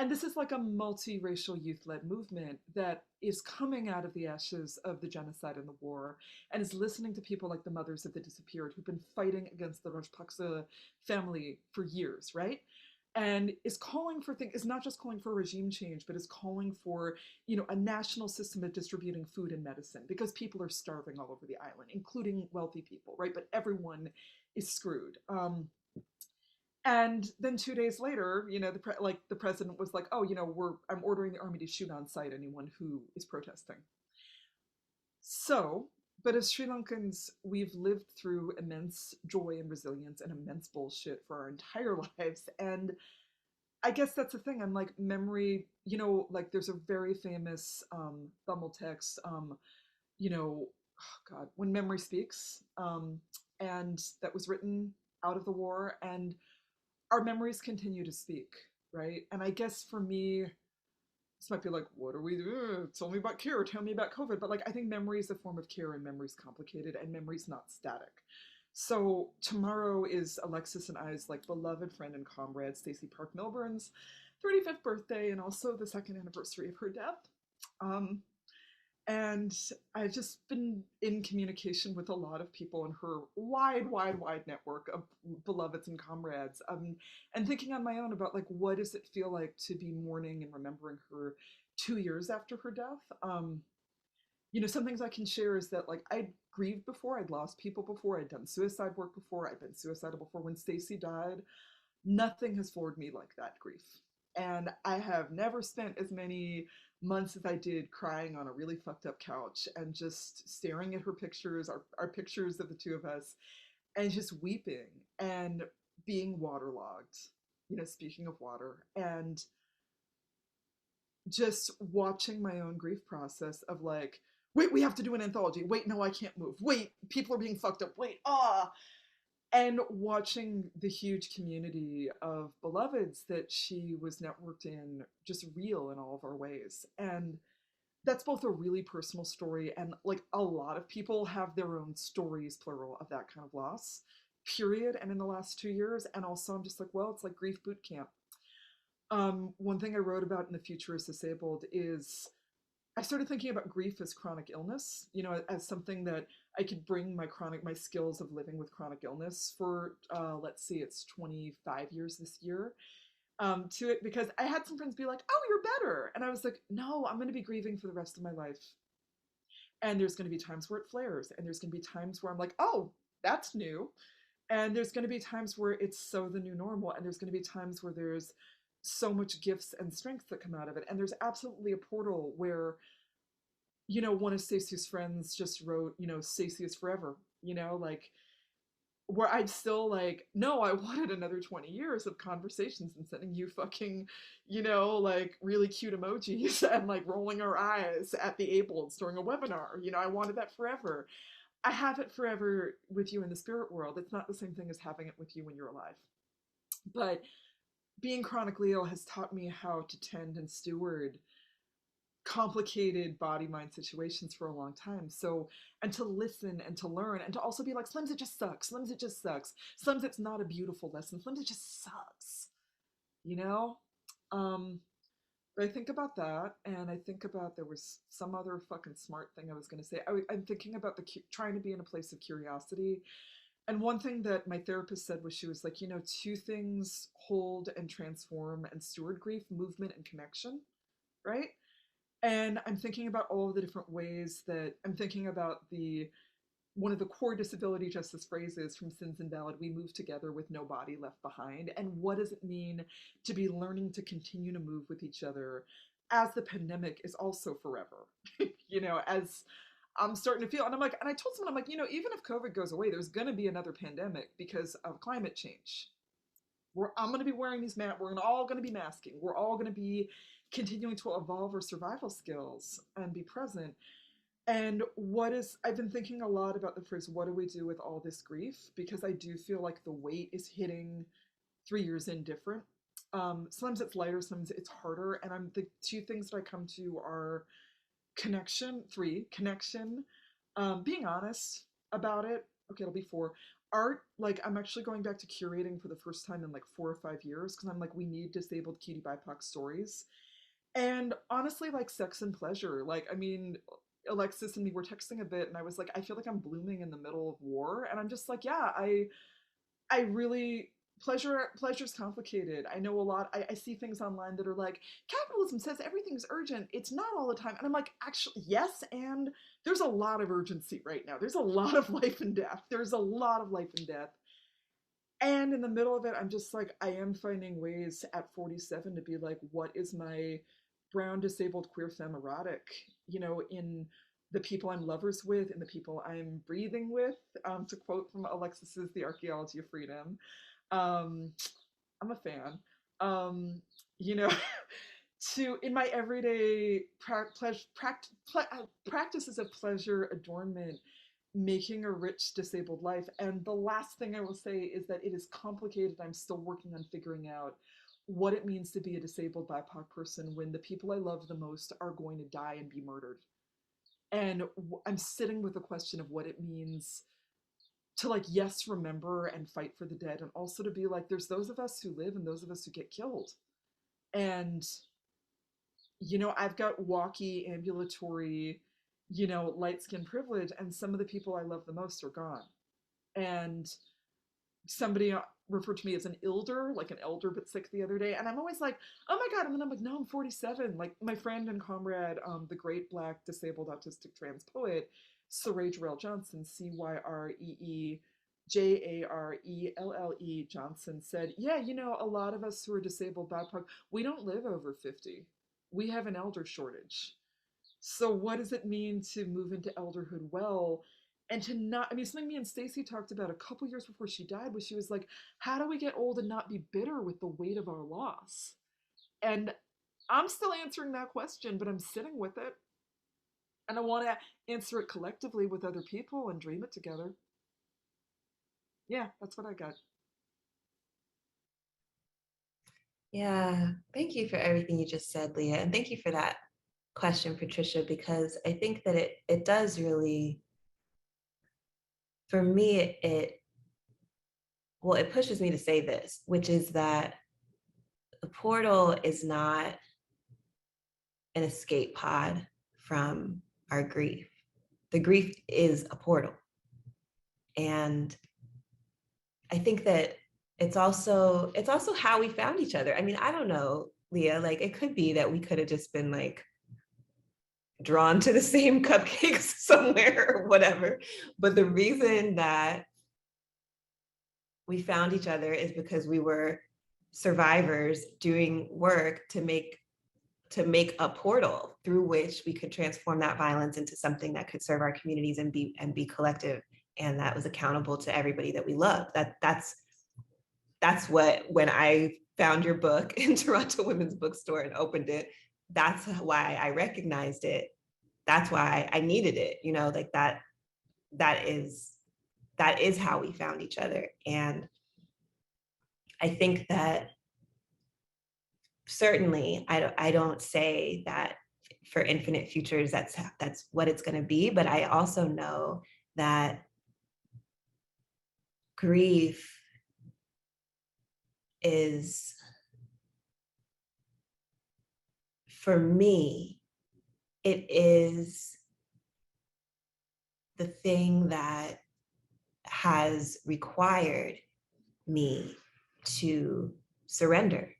And this is like a multiracial youth-led movement that is coming out of the ashes of the genocide and the war, and is listening to people like the mothers of the disappeared who've been fighting against the Rajapaksa family for years, right? And is not just calling for regime change, but is calling for, a national system of distributing food and medicine, because people are starving all over the island, including wealthy people, right? But everyone is screwed. And then 2 days later, the president was like, oh, I'm ordering the army to shoot on sight anyone who is protesting. So, but as Sri Lankans, we've lived through immense joy and resilience and immense bullshit for our entire lives. And I guess that's the thing. I'm like memory, like there's a very famous Thummel text, you know, oh God, When Memory Speaks, and that was written out of the war, and our memories continue to speak, right? And I guess for me, this might be like, what do we do? Tell me about care, tell me about COVID. But like, I think memory is a form of care, and memory is complicated, and memory is not static. So tomorrow is Alexis and I's like beloved friend and comrade, Stacey Park Milburn's 35th birthday, and also the second anniversary of her death. Um, and I've just been in communication with a lot of people in her wide network of beloveds and comrades, and thinking on my own about like, what does it feel like to be mourning and remembering her 2 years after her death? Some things I can share is that like I'd grieved before, I'd lost people before, I'd done suicide work before, I'd been suicidal before. When Stacey died, nothing has floored me like that grief. And I have never spent as many months as I did crying on a really fucked up couch and just staring at her pictures, our pictures of the two of us, and just weeping and being waterlogged, speaking of water, and just watching my own grief process of like, wait, we have to do an anthology. Wait, no, I can't move. Wait, people are being fucked up. Wait, and watching the huge community of beloveds that she was networked in just real in all of our ways. And that's both a really personal story, and like a lot of people have their own stories, plural, of that kind of loss, period. And in the last 2 years, and also I'm just like, well, it's like grief boot camp. One thing I wrote about in The Future is Disabled is I started thinking about grief as chronic illness, as something that I could bring my skills of living with chronic illness for, let's see, it's 25 years this year, to it, because I had some friends be like, oh, you're better. And I was like, no, I'm going to be grieving for the rest of my life. And there's going to be times where it flares, and there's going to be times where I'm like, oh, that's new. And there's going to be times where it's so the new normal, and there's going to be times where there's so much gifts and strength that come out of it. And there's absolutely a portal where, one of Stacey's friends just wrote, Stacey is forever, like, where I'm still like, no, I wanted another 20 years of conversations and sending you fucking, like really cute emojis and like rolling our eyes at the Ableds during a webinar. I wanted that forever. I have it forever with you in the spirit world. It's not the same thing as having it with you when you're alive. But being chronically ill has taught me how to tend and steward complicated body-mind situations for a long time. So, and to listen and to learn and to also be like, Slims, it just sucks. Slims, it just sucks. Slims, it's not a beautiful lesson. Slims, it just sucks. But I think about that, and I think about, there was some other fucking smart thing I was going to say. I'm thinking about trying to be in a place of curiosity. And one thing that my therapist said was, she was like, two things hold and transform and steward grief: movement and connection, right? And I'm thinking about all of the different ways that I'm thinking about one of the core disability justice phrases from Sins Invalid: we move together with no body left behind. And what does it mean to be learning to continue to move with each other as the pandemic is also forever, as I'm starting to feel. And I'm like, and I told someone, I'm like, even if COVID goes away, there's going to be another pandemic because of climate change. I'm going to be wearing these masks. We're all going to be masking. We're all going to be continuing to evolve our survival skills and be present. And I've been thinking a lot about the phrase, what do we do with all this grief? Because I do feel like the weight is hitting 3 years in different. Sometimes it's lighter, sometimes it's harder. And the two things that I come to are connection, being honest about it. Okay, it'll be 4. Art, like I'm actually going back to curating for the first time in like 4 or 5 years, because I'm like, we need disabled cutie BIPOC stories. And honestly, like sex and pleasure. Like, I mean, Alexis and me were texting a bit, and I was like, I feel like I'm blooming in the middle of war. And I'm just like, yeah, I really, pleasure's complicated. I know a lot. I see things online that are like, capitalism says everything's urgent. It's not all the time. And I'm like, actually, yes. And there's a lot of urgency right now. There's a lot of life and death. There's a lot of life and death. And in the middle of it, I'm just like, I am finding ways at 47 to be like, what is my brown, disabled, queer femme erotic, in the people I'm lovers with, in the people I'm breathing with, to quote from Alexis's The Archaeology of Freedom. I'm a fan. you know, to in my everyday practices of pleasure, adornment, making a rich disabled life. And the last thing I will say is that it is complicated. I'm still working on figuring out what it means to be a disabled BIPOC person when the people I love the most are going to die and be murdered. And I'm sitting with the question of what it means to, like, yes, remember and fight for the dead, and also to be like, there's those of us who live and those of us who get killed. And I've got walkie, ambulatory, light skin privilege, and some of the people I love the most are gone. And somebody referred to me as an elder, like an elder but sick, the other day, and I'm always like, oh my God, and I'm like, no, I'm 47. Like my friend and comrade, the great Black disabled autistic trans poet Saray Jarrell Johnson, CyreeJarelle Johnson, said, yeah, a lot of us who are disabled BIPOC, we don't live over 50. We have an elder shortage. So what does it mean to move into elderhood well? And to not, I mean, something me and Stacey talked about a couple years before she died was, she was like, how do we get old and not be bitter with the weight of our loss? And I'm still answering that question, but I'm sitting with it. And I want to answer it collectively with other people and dream it together. Yeah, that's what I got. Yeah, thank you for everything you just said, Leah. And thank you for that question, Patricia, because I think that it does really, for me, it pushes me to say this, which is that the portal is not an escape pod from our grief. The grief is a portal. And I think that it's also how we found each other. I mean, I don't know, Leah, like it could be that we could have just been like drawn to the same cupcakes somewhere or whatever. But the reason that we found each other is because we were survivors doing work to make a portal through which we could transform that violence into something that could serve our communities and be collective, and that was accountable to everybody that we love. That's what, when I found your book in Toronto Women's Bookstore and opened it, that's why I recognized it. That's why I needed it. Like that is how we found each other. And I think that certainly I don't say that for infinite futures that's what it's going to be, but I also know that grief is, for me, it is the thing that has required me to surrender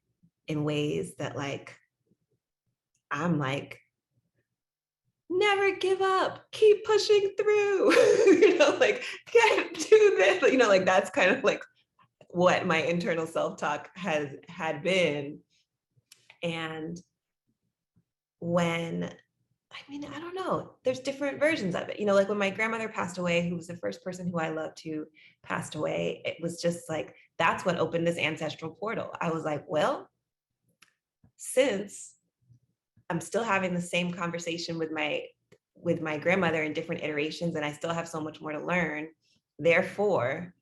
in ways that, like, I'm like, never give up, keep pushing through, like, can't do this, like that's kind of like what my internal self-talk had been. And when, I don't know, there's different versions of it. Like when my grandmother passed away, who was the first person who I loved who passed away, it was just like, that's what opened this ancestral portal. I was like, well, since I'm still having the same conversation with my grandmother in different iterations, and I still have so much more to learn, therefore,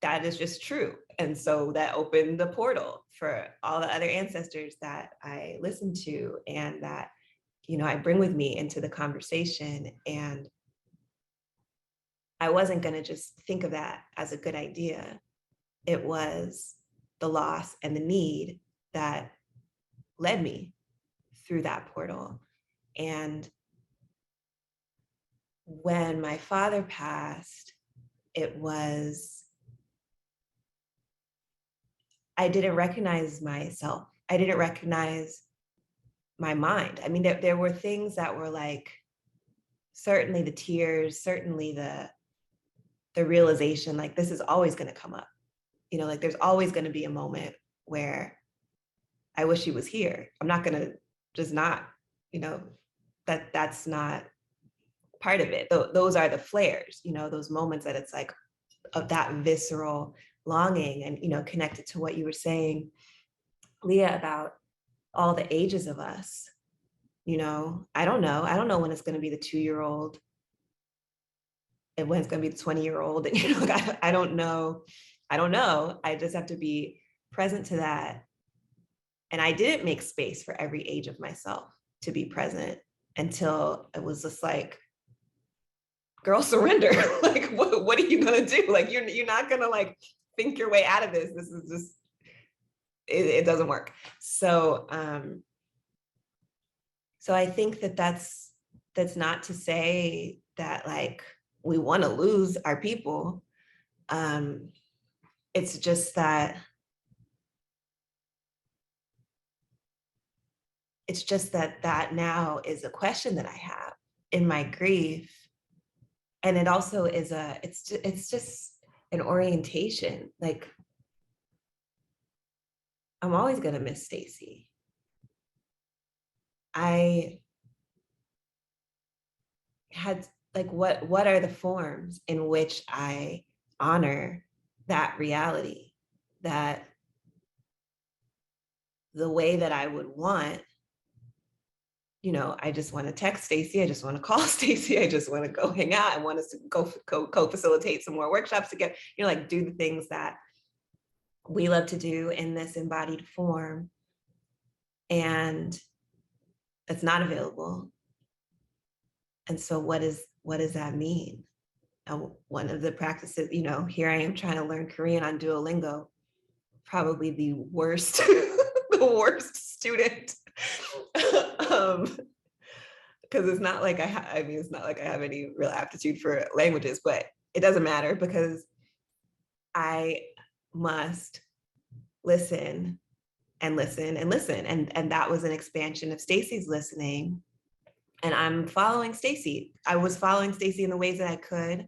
that is just true. And so that opened the portal for all the other ancestors that I listened to and that, I bring with me into the conversation. And I wasn't going to just think of that as a good idea. It was the loss and the need that led me through that portal. And when my father passed, I didn't recognize myself. I didn't recognize my mind. I mean, there were things that were like, certainly the tears, certainly the realization, like, this is always going to come up. Like there's always going to be a moment where I wish he was here. I'm not going to just not, that's not part of it. Those are the flares, those moments that it's like of that visceral longing and, connected to what you were saying, Leah, about all the ages of us. You know, I don't know. I don't know when it's going to be the 2-year-old and when it's going to be the 20-year-old. And, you know, like, I don't know. I don't know. I just have to be present to that. And I didn't make space for every age of myself to be present until it was just like, girl, surrender. Like, what are you going to do? Like, you're not going to like think your way out of this. This is just, it doesn't work. So, so I think that that's not to say that like we want to lose our people. It's just that that now is a question that I have in my grief. And it also is it's just an orientation. Like, I'm always gonna miss Stacy. I had like, what are the forms in which I honor that reality, that the way that I would want, you know, I just want to text Stacy, I just want to call Stacy, I just want to go hang out, I want us to go co-facilitate some more workshops together, you know, like do the things that we love to do in this embodied form. And it's not available. And so what does that mean? And one of the practices, you know, here I am trying to learn Korean on Duolingo, probably the worst, the worst student. Because it's not like I mean, it's not like I have any real aptitude for languages, but it doesn't matter because I must listen and listen and listen. And that was an expansion of Stacy's listening. And I'm following Stacy. I was following Stacy in the ways that I could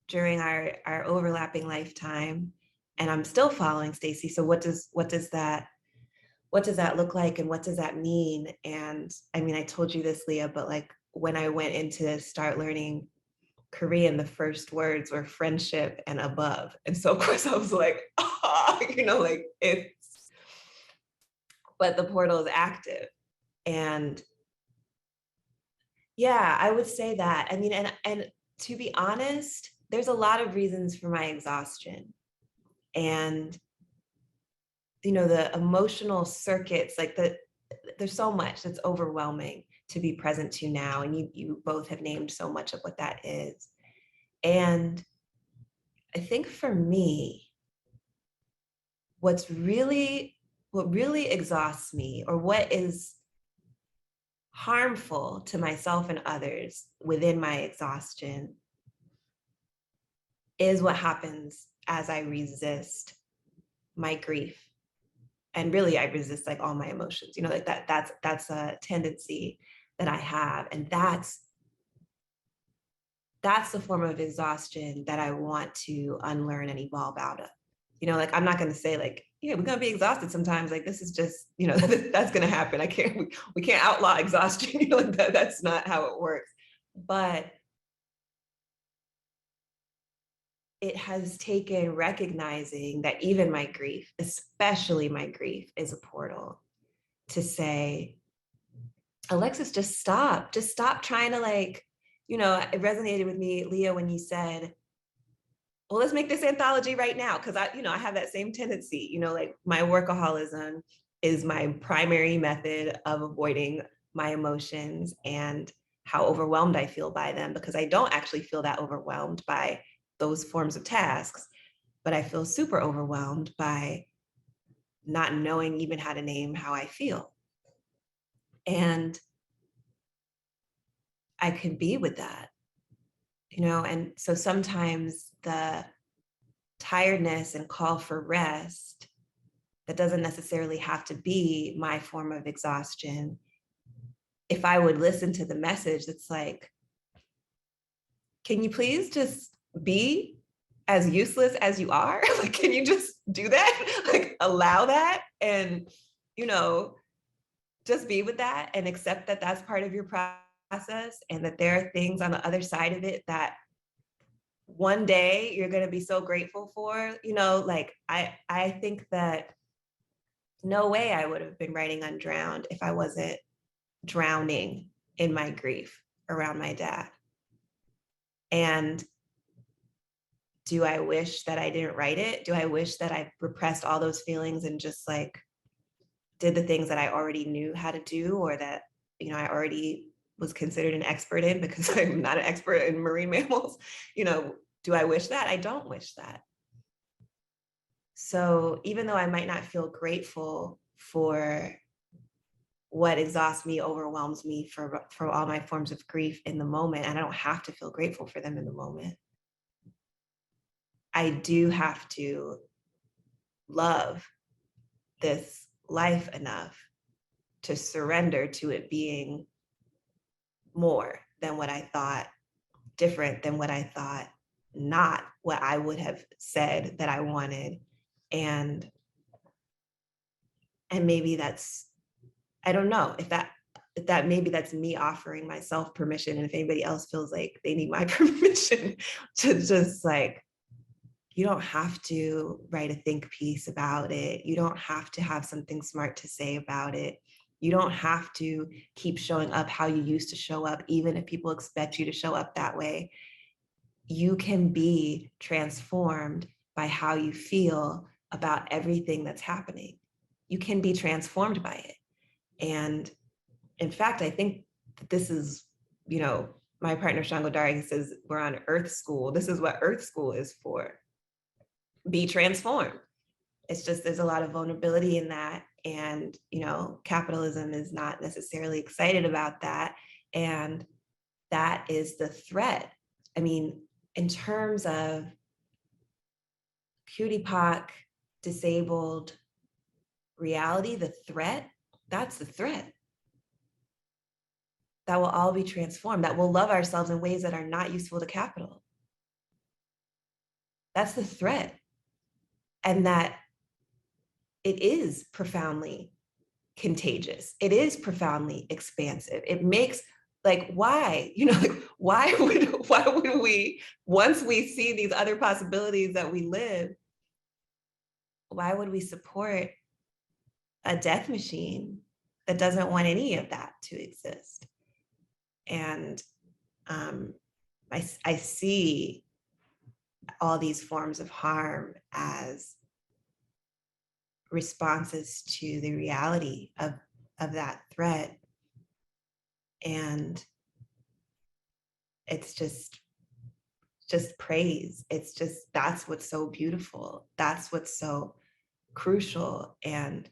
during our overlapping lifetime. And I'm still following Stacy. So what does that look like, and what does that mean? And I mean, I told you this, Leah, but like when I went in to start learning Korean, the first words were friendship and above. And so of course I was like, oh, you know, like but the portal is active. And yeah, I would say that. I mean, and to be honest, there's a lot of reasons for my exhaustion. And, you know, the emotional circuits, like there's so much that's overwhelming to be present to now. And you both have named so much of what that is. And I think for me, what really exhausts me, or what is harmful to myself and others within my exhaustion, is what happens as I resist my grief. And really, I resist like all my emotions, you know, like that's a tendency that I have. And that's the form of exhaustion that I want to unlearn and evolve out of. You know, like, I'm not going to say like, yeah, we're going to be exhausted sometimes. Like, this is just, you know, that's going to happen. We can't outlaw exhaustion. You know, like that's not how it works. But it has taken recognizing that even my grief, especially my grief, is a portal to say, Alexis, just stop trying to like, you know, it resonated with me, Leah, when you said, well, let's make this anthology right now. Cause I have that same tendency, you know, like my workaholism is my primary method of avoiding my emotions and how overwhelmed I feel by them, because I don't actually feel that overwhelmed by those forms of tasks, but I feel super overwhelmed by not knowing even how to name how I feel. And I could be with that, you know, and so sometimes the tiredness and call for rest, that doesn't necessarily have to be my form of exhaustion. If I would listen to the message that's like, can you please just be as useless as you are? Like, can you just do that? Like, allow that, and, you know, just be with that and accept that that's part of your process, and that there are things on the other side of it that one day you're going to be so grateful for, you know. Like, I think that no way I would have been writing Undrowned if I wasn't drowning in my grief around my dad. And do I wish that I didn't write it? Do I wish that I repressed all those feelings and just like did the things that I already knew how to do, or that, you know, I already was considered an expert in, because I'm not an expert in marine mammals? You know, do I wish that? I don't wish that. So even though I might not feel grateful for what exhausts me, overwhelms me, for all my forms of grief in the moment, and I don't have to feel grateful for them in the moment, I do have to love this life enough to surrender to it being more than what I thought, different than what I thought, not what I would have said that I wanted. And maybe that's, I don't know if that maybe that's me offering myself permission. And if anybody else feels like they need my permission to just like, you don't have to write a think piece about it. You don't have to have something smart to say about it. You don't have to keep showing up how you used to show up, even if people expect you to show up that way. You can be transformed by how you feel about everything that's happening. You can be transformed by it. And in fact, I think that this is, you know, my partner Shango Dari says we're on Earth School. This is what Earth School is for. Be transformed. It's just, there's a lot of vulnerability in that. And, you know, capitalism is not necessarily excited about that. And that is the threat. I mean, in terms of PewDiePie, disabled reality, the threat, that's the threat. That will all be transformed, that will love ourselves in ways that are not useful to capital. That's the threat. And that it is profoundly contagious. It is profoundly expansive. It makes, like, why, you know, like, why would we, once we see these other possibilities that we live, why would we support a death machine that doesn't want any of that to exist? And I see all these forms of harm as responses to the reality of that threat. And it's just praise. It's just, that's what's so beautiful. That's what's so crucial. And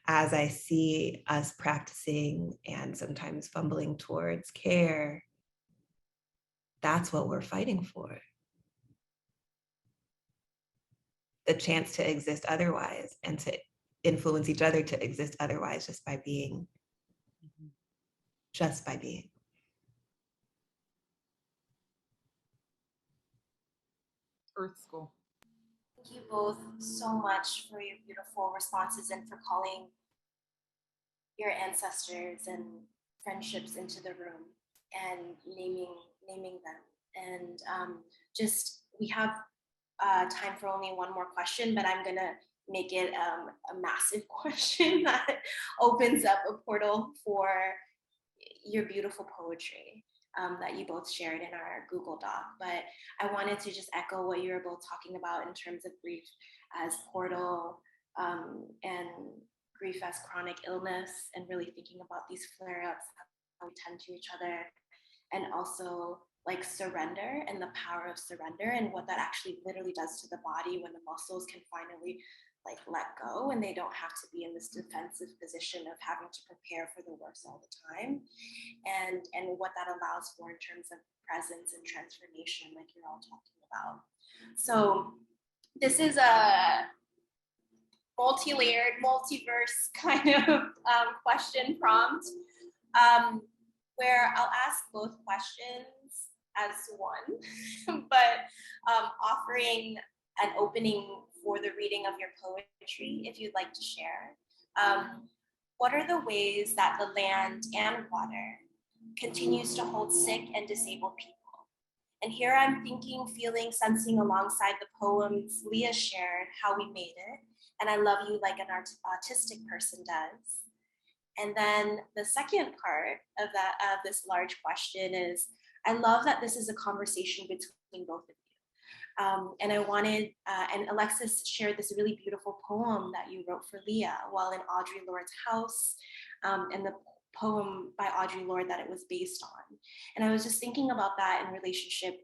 as I see us practicing and sometimes fumbling towards care, that's what we're fighting for. The chance to exist otherwise and to influence each other to exist otherwise, just by being. Just by being. Earth School. Thank you both so much for your beautiful responses and for calling your ancestors and friendships into the room and naming them. And just, we have time for only one more question, but I'm gonna make it a massive question that opens up a portal for your beautiful poetry that you both shared in our Google Doc. But I wanted to just echo what you were both talking about in terms of grief as portal and grief as chronic illness, and really thinking about these flare-ups, how we tend to each other, and also like surrender and the power of surrender and what that actually literally does to the body when the muscles can finally like let go and they don't have to be in this defensive position of having to prepare for the worst all the time, and what that allows for in terms of presence and transformation, like you're all talking about. So this is a multi-layered, multiverse kind of question prompt where I'll ask both questions as one, but offering an opening for the reading of your poetry, if you'd like to share. What are the ways that the land and water continues to hold sick and disabled people? And here I'm thinking, feeling, sensing alongside the poems Leah shared, How We Made It, and I love you like an autistic person does. And then the second part of this large question is, I love that this is a conversation between both of you. And I wanted, and Alexis shared this really beautiful poem that you wrote for Leah while in Audre Lorde's house, and the poem by Audre Lorde that it was based on. And I was just thinking about that in relationship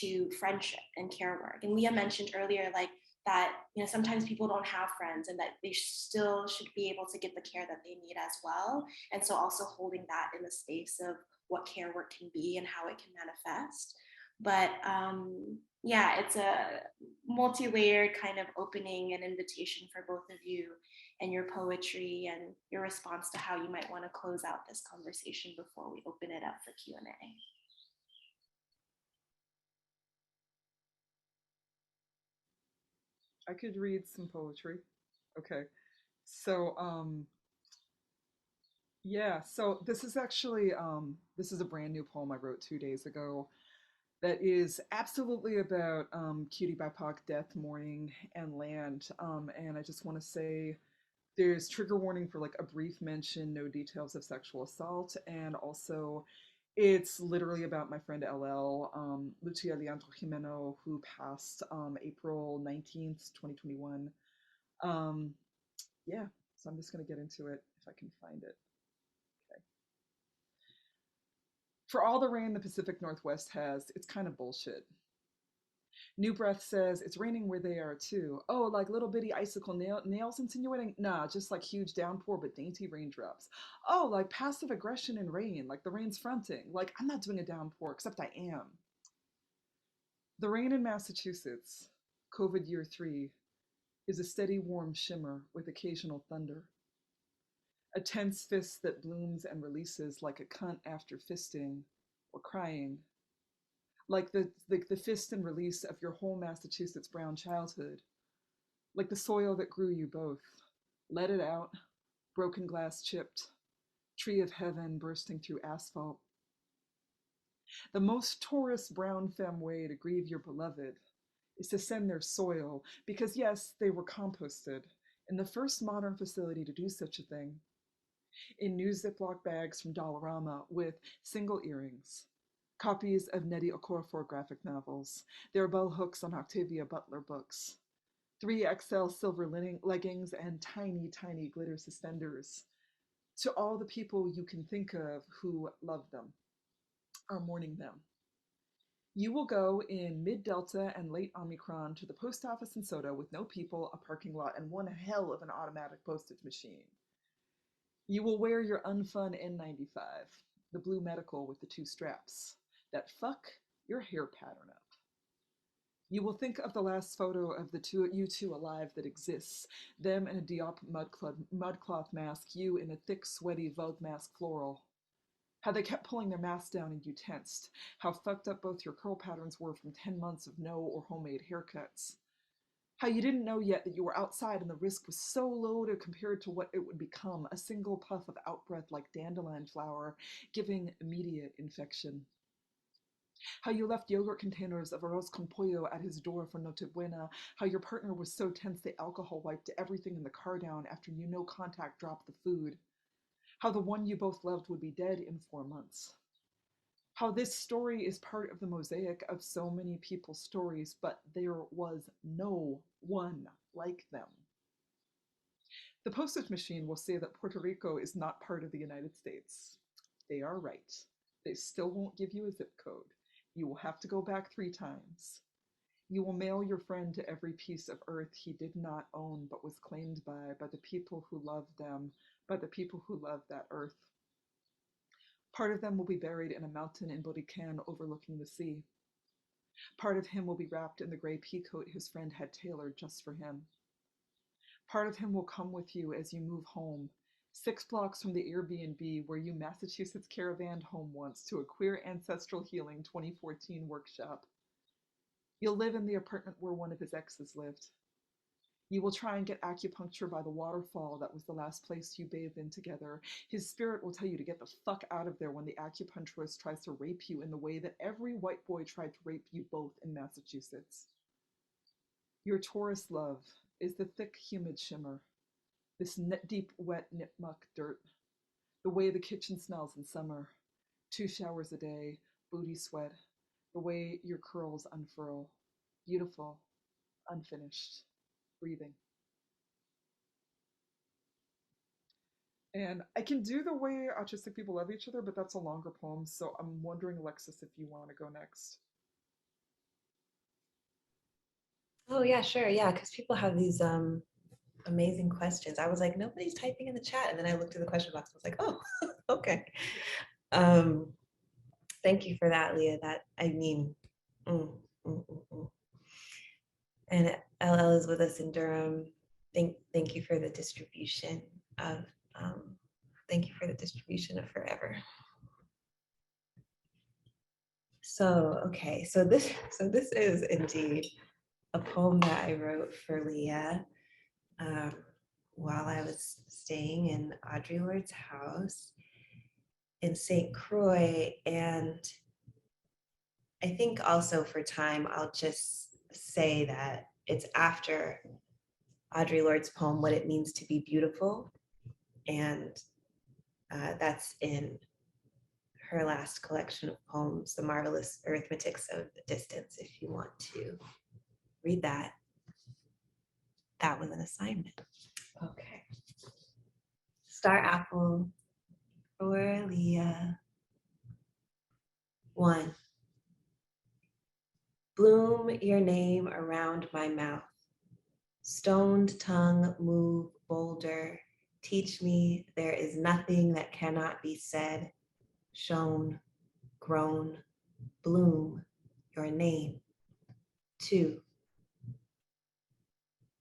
to friendship and care work. And Leah mentioned earlier, like, that, you know, sometimes people don't have friends and that they still should be able to get the care that they need as well. And so also holding that in the space of what care work can be and how it can manifest. But yeah, it's a multi-layered kind of opening and invitation for both of you and your poetry and your response to how you might want to close out this conversation before we open it up for Q&A. I could read some poetry. Okay. So, yeah, so this is actually, this is a brand new poem I wrote 2 days ago that is absolutely about Cutie BIPOC, death, mourning, and land. And I just want to say there's trigger warning for like a brief mention, no details of sexual assault, and also it's literally about my friend LL, Lucia Leandro Jimeno, who passed April 19th, 2021. Yeah, so I'm just going to get into it if I can find it. Okay. For all the rain the Pacific Northwest has, it's kind of bullshit. New Breath says, it's raining where they are too. Oh, like little bitty icicle nails insinuating? Nah, just like huge downpour but dainty raindrops. Oh, like passive aggression in rain, like the rain's fronting. Like, I'm not doing a downpour, except I am. The rain in Massachusetts, COVID year 3, is a steady warm shimmer with occasional thunder. A tense fist that blooms and releases like a cunt after fisting or crying. Like the fist and release of your whole Massachusetts brown childhood. Like the soil that grew you both. Let it out, broken glass chipped, tree of heaven bursting through asphalt. The most tourist brown femme way to grieve your beloved is to send their soil, because yes, they were composted, in the first modern facility to do such a thing, in new Ziploc bags from Dollarama with single earrings, copies of Nnedi Okorafor graphic novels, their bell hooks on Octavia Butler books, 3XL silver leggings, and tiny, tiny glitter suspenders. To all the people you can think of who love them, are mourning them. You will go in mid-Delta and late Omicron to the post office in Soda with no people, a parking lot, and one hell of an automatic postage machine. You will wear your unfun N95, the blue medical with the 2 straps, that fuck your hair pattern up. You will think of the last photo of you two alive that exists, them in a Diop mudcloth mask, you in a thick, sweaty Vogue mask floral. How they kept pulling their masks down and you tensed. How fucked up both your curl patterns were from 10 months of no or homemade haircuts. How you didn't know yet that you were outside and the risk was so low compared to what it would become, a single puff of outbreath like dandelion flower, giving immediate infection. How you left yogurt containers of arroz con pollo at his door for Noche Buena. How your partner was so tense the alcohol wiped everything in the car down after you no contact dropped the food. How the one you both loved would be dead in 4 months. How this story is part of the mosaic of so many people's stories, but there was no one like them. The postage machine will say that Puerto Rico is not part of the United States. They are right. They still won't give you a zip code. You will have to go back 3 times. You will mail your friend to every piece of earth he did not own but was claimed by the people who loved them, by the people who loved that earth. Part of them will be buried in a mountain in Borican overlooking the sea. Part of him will be wrapped in the gray peacoat his friend had tailored just for him. Part of him will come with you as you move home, 6 blocks from the Airbnb where you Massachusetts caravanned home once to a queer ancestral healing 2014 workshop. You'll live in the apartment where one of his exes lived. You will try and get acupuncture by the waterfall that was the last place you bathed in together. His spirit will tell you to get the fuck out of there when the acupuncturist tries to rape you in the way that every white boy tried to rape you both in Massachusetts. Your tourist love is the thick, humid shimmer, this deep, wet, nipmuck dirt, the way the kitchen smells in summer, 2 showers a day, booty sweat, the way your curls unfurl, beautiful, unfinished, breathing. And I can do the way autistic people love each other, but that's a longer poem. So I'm wondering, Alexis, if you want to go next. Oh yeah, sure. Yeah, because people have these amazing questions. I was like, nobody's typing in the chat. And then I looked at the question box. I was like, oh, okay. Um, thank you for that, Leah. That, I mean, mm, mm, mm, mm. And LL is with us in Durham. Thank you for the distribution of, thank you for the distribution of forever. So, okay, so this is indeed a poem that I wrote for Leah while I was staying in Audre Lorde's house in St. Croix. And I think also for time, I'll just say that it's after Audre Lorde's poem, What It Means to Be Beautiful. And that's in her last collection of poems, The Marvelous Arithmetics of the Distance, if you want to read that. That was an assignment. Okay. Star Apple for Leah. 1. Bloom your name around my mouth. Stoned tongue move bolder. Teach me there is nothing that cannot be said, shown, grown, bloom your name. 2.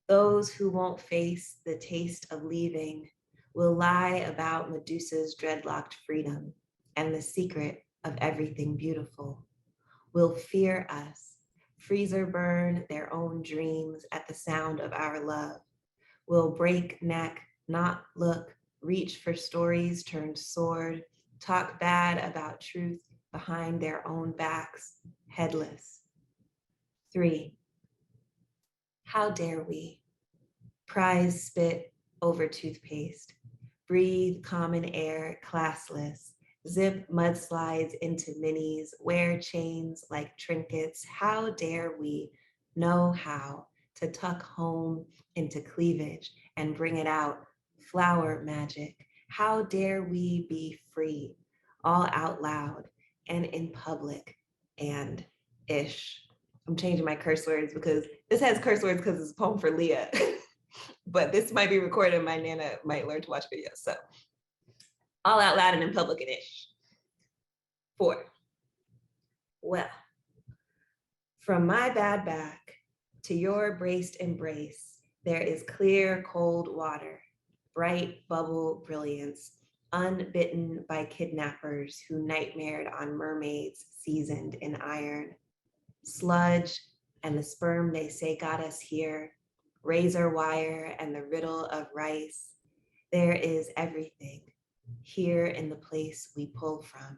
Those who won't face the taste of leaving will lie about Medusa's dreadlocked freedom and the secret of everything beautiful, will fear us, freezer burn their own dreams at the sound of our love, will break neck, not look, reach for stories turned sword, talk bad about truth behind their own backs, headless. 3. How dare we? Prize spit over toothpaste, breathe common air classless, zip mudslides into minis, wear chains like trinkets. How dare we know how to tuck home into cleavage and bring it out, flower magic. How dare we be free, all out loud and in public and ish. I'm changing my curse words because this has curse words because it's a poem for Leah. But this might be recorded and my Nana might learn to watch videos. So all out loud and in public and ish. 4. Well, from my bad back to your braced embrace, there is clear, cold water, bright bubble brilliance, unbitten by kidnappers who nightmared on mermaids seasoned in iron. Sludge and the sperm they say got us here, razor wire and the riddle of rice. There is everything here in the place we pull from.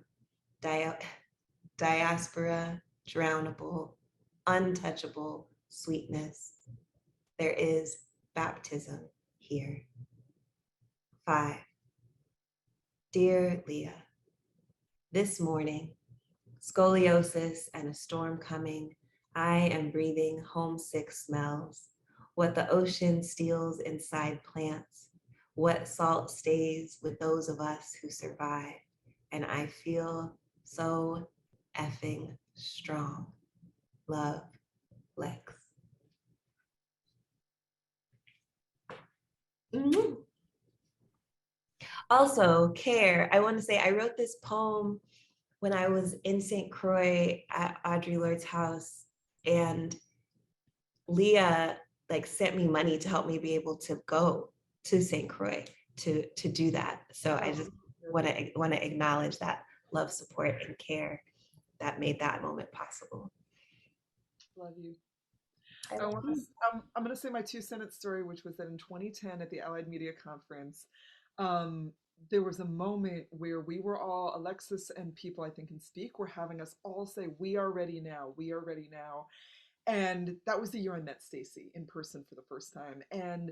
Diaspora, drownable, untouchable sweetness. There is baptism here. 5. Dear Leah, this morning, scoliosis and a storm coming, I am breathing homesick smells. What the ocean steals inside plants, what salt stays with those of us who survive. And I feel so effing strong. Love, Lex. Mm-hmm. Also, care. I want to say I wrote this poem when I was in St. Croix at Audre Lorde's house, and Leah sent me money to help me be able to go to St. Croix to do that. So I just want to acknowledge that love, support, and care that made that moment possible. Love you. I'm going to say my 2-sentence story, which was that in 2010 at the Allied Media Conference, there was a moment where we were all, Alexis and people I think can speak, were having us all say, we are ready now, we are ready now. And that was the year I met Stacy in person for the first time. And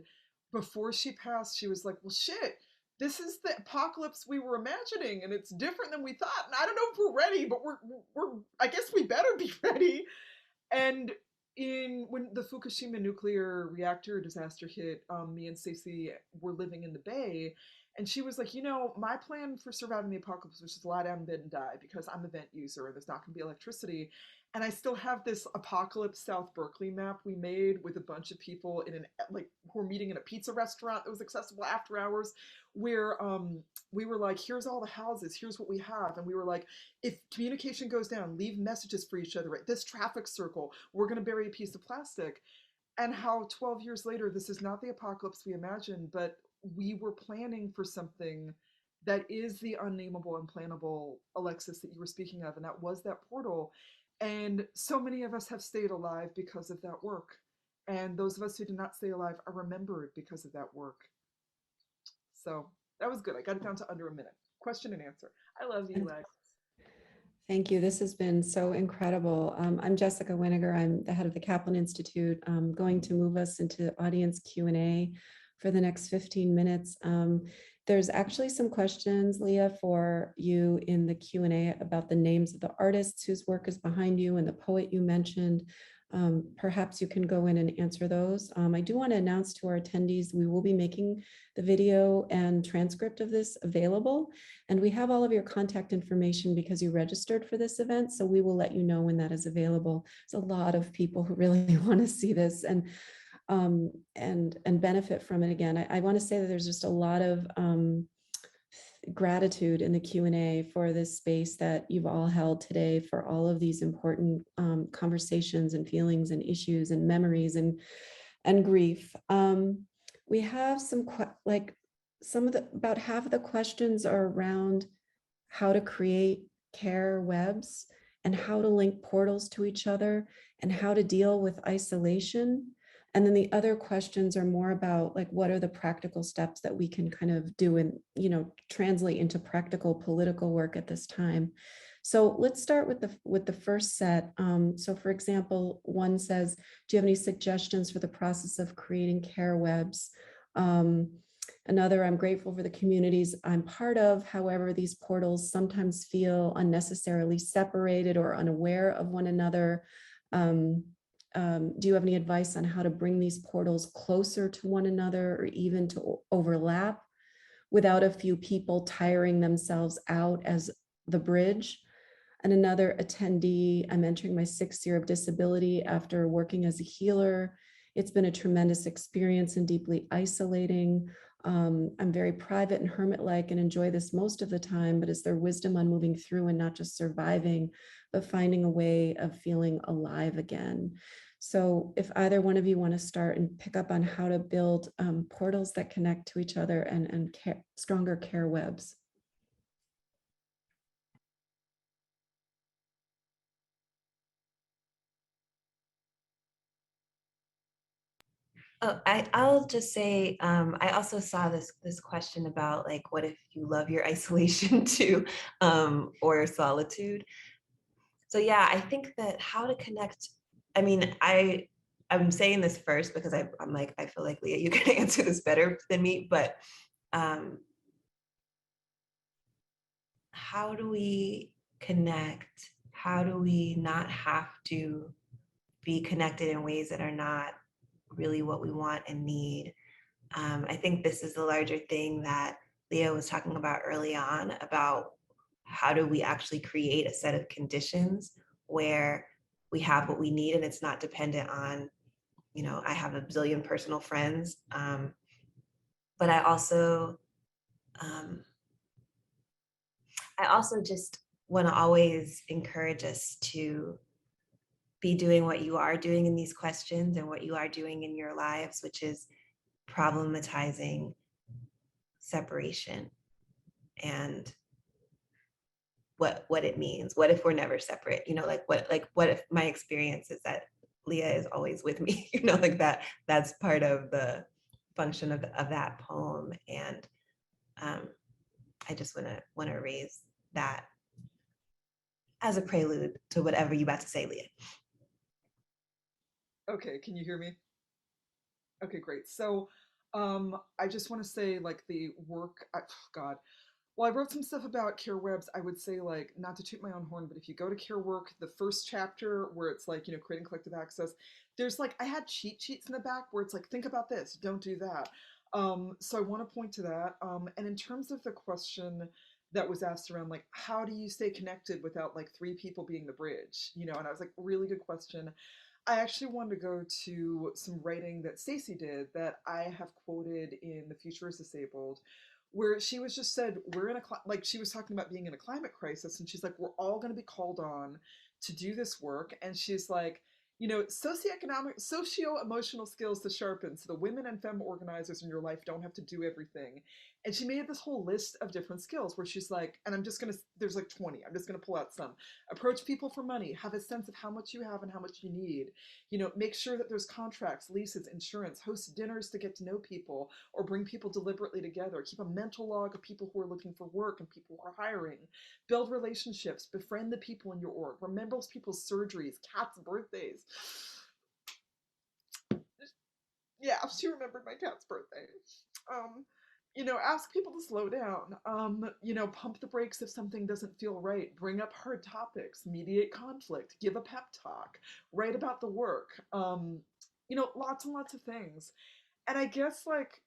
before she passed, she was like, well, shit, this is the apocalypse we were imagining, and it's different than we thought. And I don't know if we're ready, but I guess we better be ready. And when the Fukushima nuclear reactor disaster hit, me and Stacey were living in the Bay, and she was like, my plan for surviving the apocalypse was just lie down in bed and die because I'm a vent user and there's not going to be electricity. And I still have this apocalypse South Berkeley map we made with a bunch of people who were meeting in a pizza restaurant that was accessible after hours, where we were like, here's all the houses, here's what we have. And we were like, if communication goes down, leave messages for each other at this traffic circle. We're going to bury a piece of plastic. And how 12 years later, this is not the apocalypse we imagined, but we were planning for something that is the unnameable, unplannable, Alexis, that you were speaking of. And that was that portal. And so many of us have stayed alive because of that work. And those of us who did not stay alive are remembered because of that work. So that was good. I got it down to under a minute. Question and answer. I love you, Lex. Thank you. This has been so incredible. I'm Jessica Winiger. I'm the head of the Kaplan Institute. I'm going to move us into audience Q&A for the next 15 minutes. There's actually some questions, Leah, for you in the Q&A about the names of the artists whose work is behind you and the poet you mentioned. Perhaps you can go in and answer those. I do want to announce to our attendees, we will be making the video and transcript of this available. And we have all of your contact information because you registered for this event. So we will let you know when that is available. There's a lot of people who really want to see this and benefit from it. Again, I want to say that there's just a lot of gratitude in the Q&A for this space that you've all held today, for all of these important conversations and feelings and issues and memories and grief. We have about half of the questions are around how to create care webs and how to link portals to each other and how to deal with isolation. And then the other questions are more about what are the practical steps that we can kind of do and, translate into practical political work at this time. So let's start with the first set. So for example, one says, do you have any suggestions for the process of creating care webs? Another, I'm grateful for the communities I'm part of. However, these portals sometimes feel unnecessarily separated or unaware of one another. Do you have any advice on how to bring these portals closer to one another or even to overlap without a few people tiring themselves out as the bridge? And another attendee, I'm entering my 6th year of disability after working as a healer. It's been a tremendous experience and deeply isolating. I'm very private and hermit-like and enjoy this most of the time, but is there wisdom on moving through and not just surviving, but finding a way of feeling alive again? So if either one of you want to start and pick up on how to build portals that connect to each other and stronger care webs. Oh, I'll just say, I also saw this question about what if you love your isolation too, or solitude. So yeah, I think that how to connect, I mean, I'm saying this first because I feel like, Leah, you can answer this better than me, but how do we connect? How do we not have to be connected in ways that are not really what we want and need? I think this is the larger thing that Leah was talking about early on, about how do we actually create a set of conditions where we have what we need and it's not dependent on, I have a bazillion personal friends. But I also just want to always encourage us to be doing what you are doing in these questions and what you are doing in your lives, which is problematizing separation and what it means. What if we're never separate? What if my experience is that Leah is always with me? That's part of the function of that poem. And I just want to raise that as a prelude to whatever you're about to say, Leah. Okay, can you hear me? Okay, great. So, I just want to say, like, the work, God, well, I wrote some stuff about care webs. I would say, like, not to toot my own horn, but if you go to care work, the first chapter where it's like, creating collective access, there's like, I had cheat sheets in the back where it's like, think about this, don't do that. So I want to point to that. And in terms of the question that was asked around, like, how do you stay connected without like three people being the bridge? And I was like, really good question. I actually wanted to go to some writing that Stacey did that I have quoted in The Future is Disabled, where she was just said, we're in a, like, she was talking about being in a climate crisis, and she's like, we're all going to be called on to do this work. And she's like, socioeconomic, socio-emotional skills to sharpen so the women and femme organizers in your life don't have to do everything. And she made this whole list of different skills where she's like, and I'm just going to, there's like 20, I'm just going to pull out some. Approach people for money, have a sense of how much you have and how much you need. Make sure that there's contracts, leases, insurance, host dinners to get to know people or bring people deliberately together. Keep a mental log of people who are looking for work and people who are hiring. Build relationships, befriend the people in your org. Remember people's surgeries, cats' birthdays. Yeah, she remembered my cat's birthday. Um, ask people to slow down. Pump the brakes if something doesn't feel right. Bring up hard topics. Mediate conflict. Give a pep talk. Write about the work. Lots and lots of things. And I guess, like,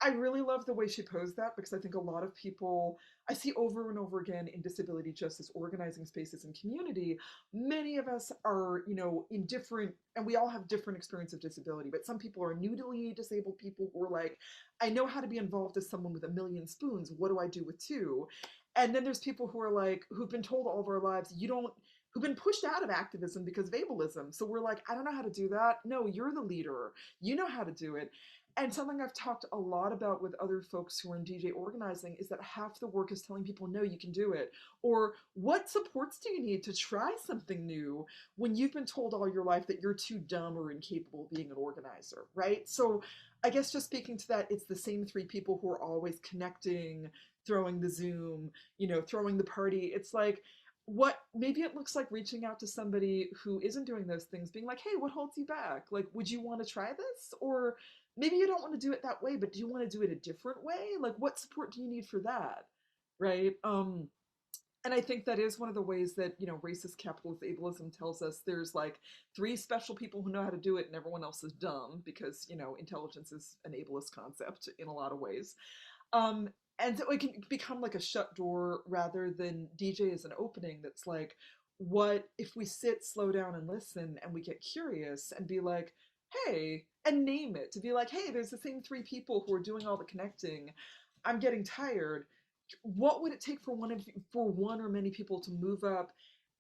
I really love the way she posed that because I think a lot of people I see over and over again in disability justice organizing spaces and community, many of us are, in different, and we all have different experience of disability, but some people are newly disabled people who are like, I know how to be involved as someone with a million spoons. What do I do with two? And then there's people who are like, who've been told all of our lives, who've been pushed out of activism because of ableism. So we're like, I don't know how to do that. No, you're the leader. You know how to do it. And something I've talked a lot about with other folks who are in DJ organizing is that half the work is telling people, no, you can do it. Or what supports do you need to try something new when you've been told all your life that you're too dumb or incapable of being an organizer, right? So I guess just speaking to that, it's the same three people who are always connecting, throwing the Zoom, throwing the party. It's like, maybe it looks like reaching out to somebody who isn't doing those things, being like, hey, what holds you back? Like, would you want to try this? Or maybe you don't want to do it that way, but do you want to do it a different way? Like, what support do you need for that? Right? And I think that is one of the ways that, racist capitalist ableism tells us there's like three special people who know how to do it and everyone else is dumb because, intelligence is an ableist concept in a lot of ways. Um, and so it can become like a shut door rather than DJ as an opening that's like, what if we sit, slow down, and listen, and we get curious and be like, hey, and name it, to be like, hey, there's the same three people who are doing all the connecting. I'm getting tired. What would it take for one or many people to move up?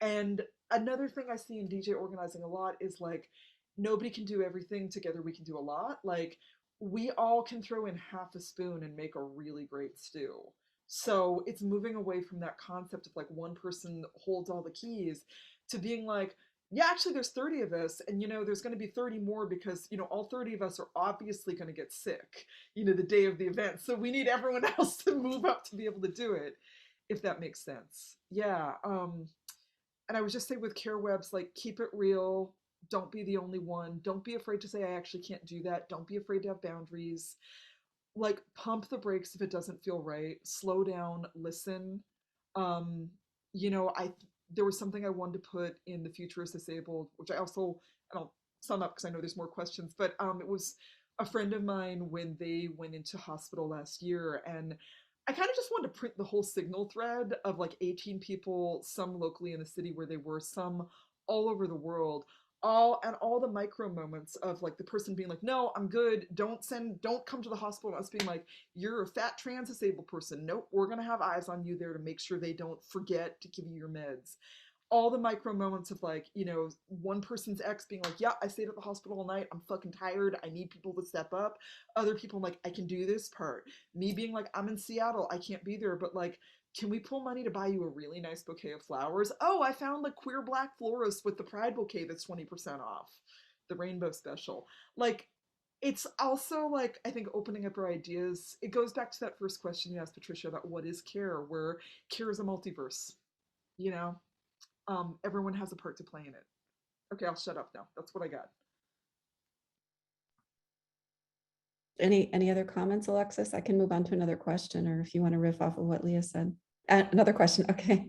And another thing I see in DJ organizing a lot is like, nobody can do everything. Together we can do a lot. Like, we all can throw in half a spoon and make a really great stew. So it's moving away from that concept of like one person holds all the keys to being like, yeah, actually there's 30 of us, and there's going to be 30 more because all 30 of us are obviously going to get sick, the day of the event. So we need everyone else to move up to be able to do it, if that makes sense. Yeah. And I would just say with care webs, like, keep it real. Don't be the only one. Don't be afraid to say, I actually can't do that. Don't be afraid to have boundaries. Like, pump the brakes if it doesn't feel right. Slow down, listen. Um, I there was something I wanted to put in The Future is Disabled, which I'll sum up because I know there's more questions, but it was a friend of mine when they went into hospital last year, and I kind of just wanted to print the whole signal thread of like 18 people, some locally in the city where they were, some all over the world, all the micro moments of like the person being like, no, I'm good, don't come to the hospital, and us being like, you're a fat trans disabled person, nope, we're gonna have eyes on you there to make sure they don't forget to give you your meds. All the micro moments of like, one person's ex being like, yeah, I stayed at the hospital all night, I'm fucking tired, I need people to step up. Other people like, I can do this part. Me being like, I'm in Seattle, I can't be there, but like, can we pull money to buy you a really nice bouquet of flowers? Oh, I found like queer black florist with the pride bouquet that's 20% off, the rainbow special. Like, it's also like, I think opening up our ideas, it goes back to that first question you asked, Patricia, about what is care, where care is a multiverse, everyone has a part to play in it. Okay, I'll shut up now. That's what I got. Any other comments, Alexis? I can move on to another question, or if you want to riff off of what Leah said. Another question, okay.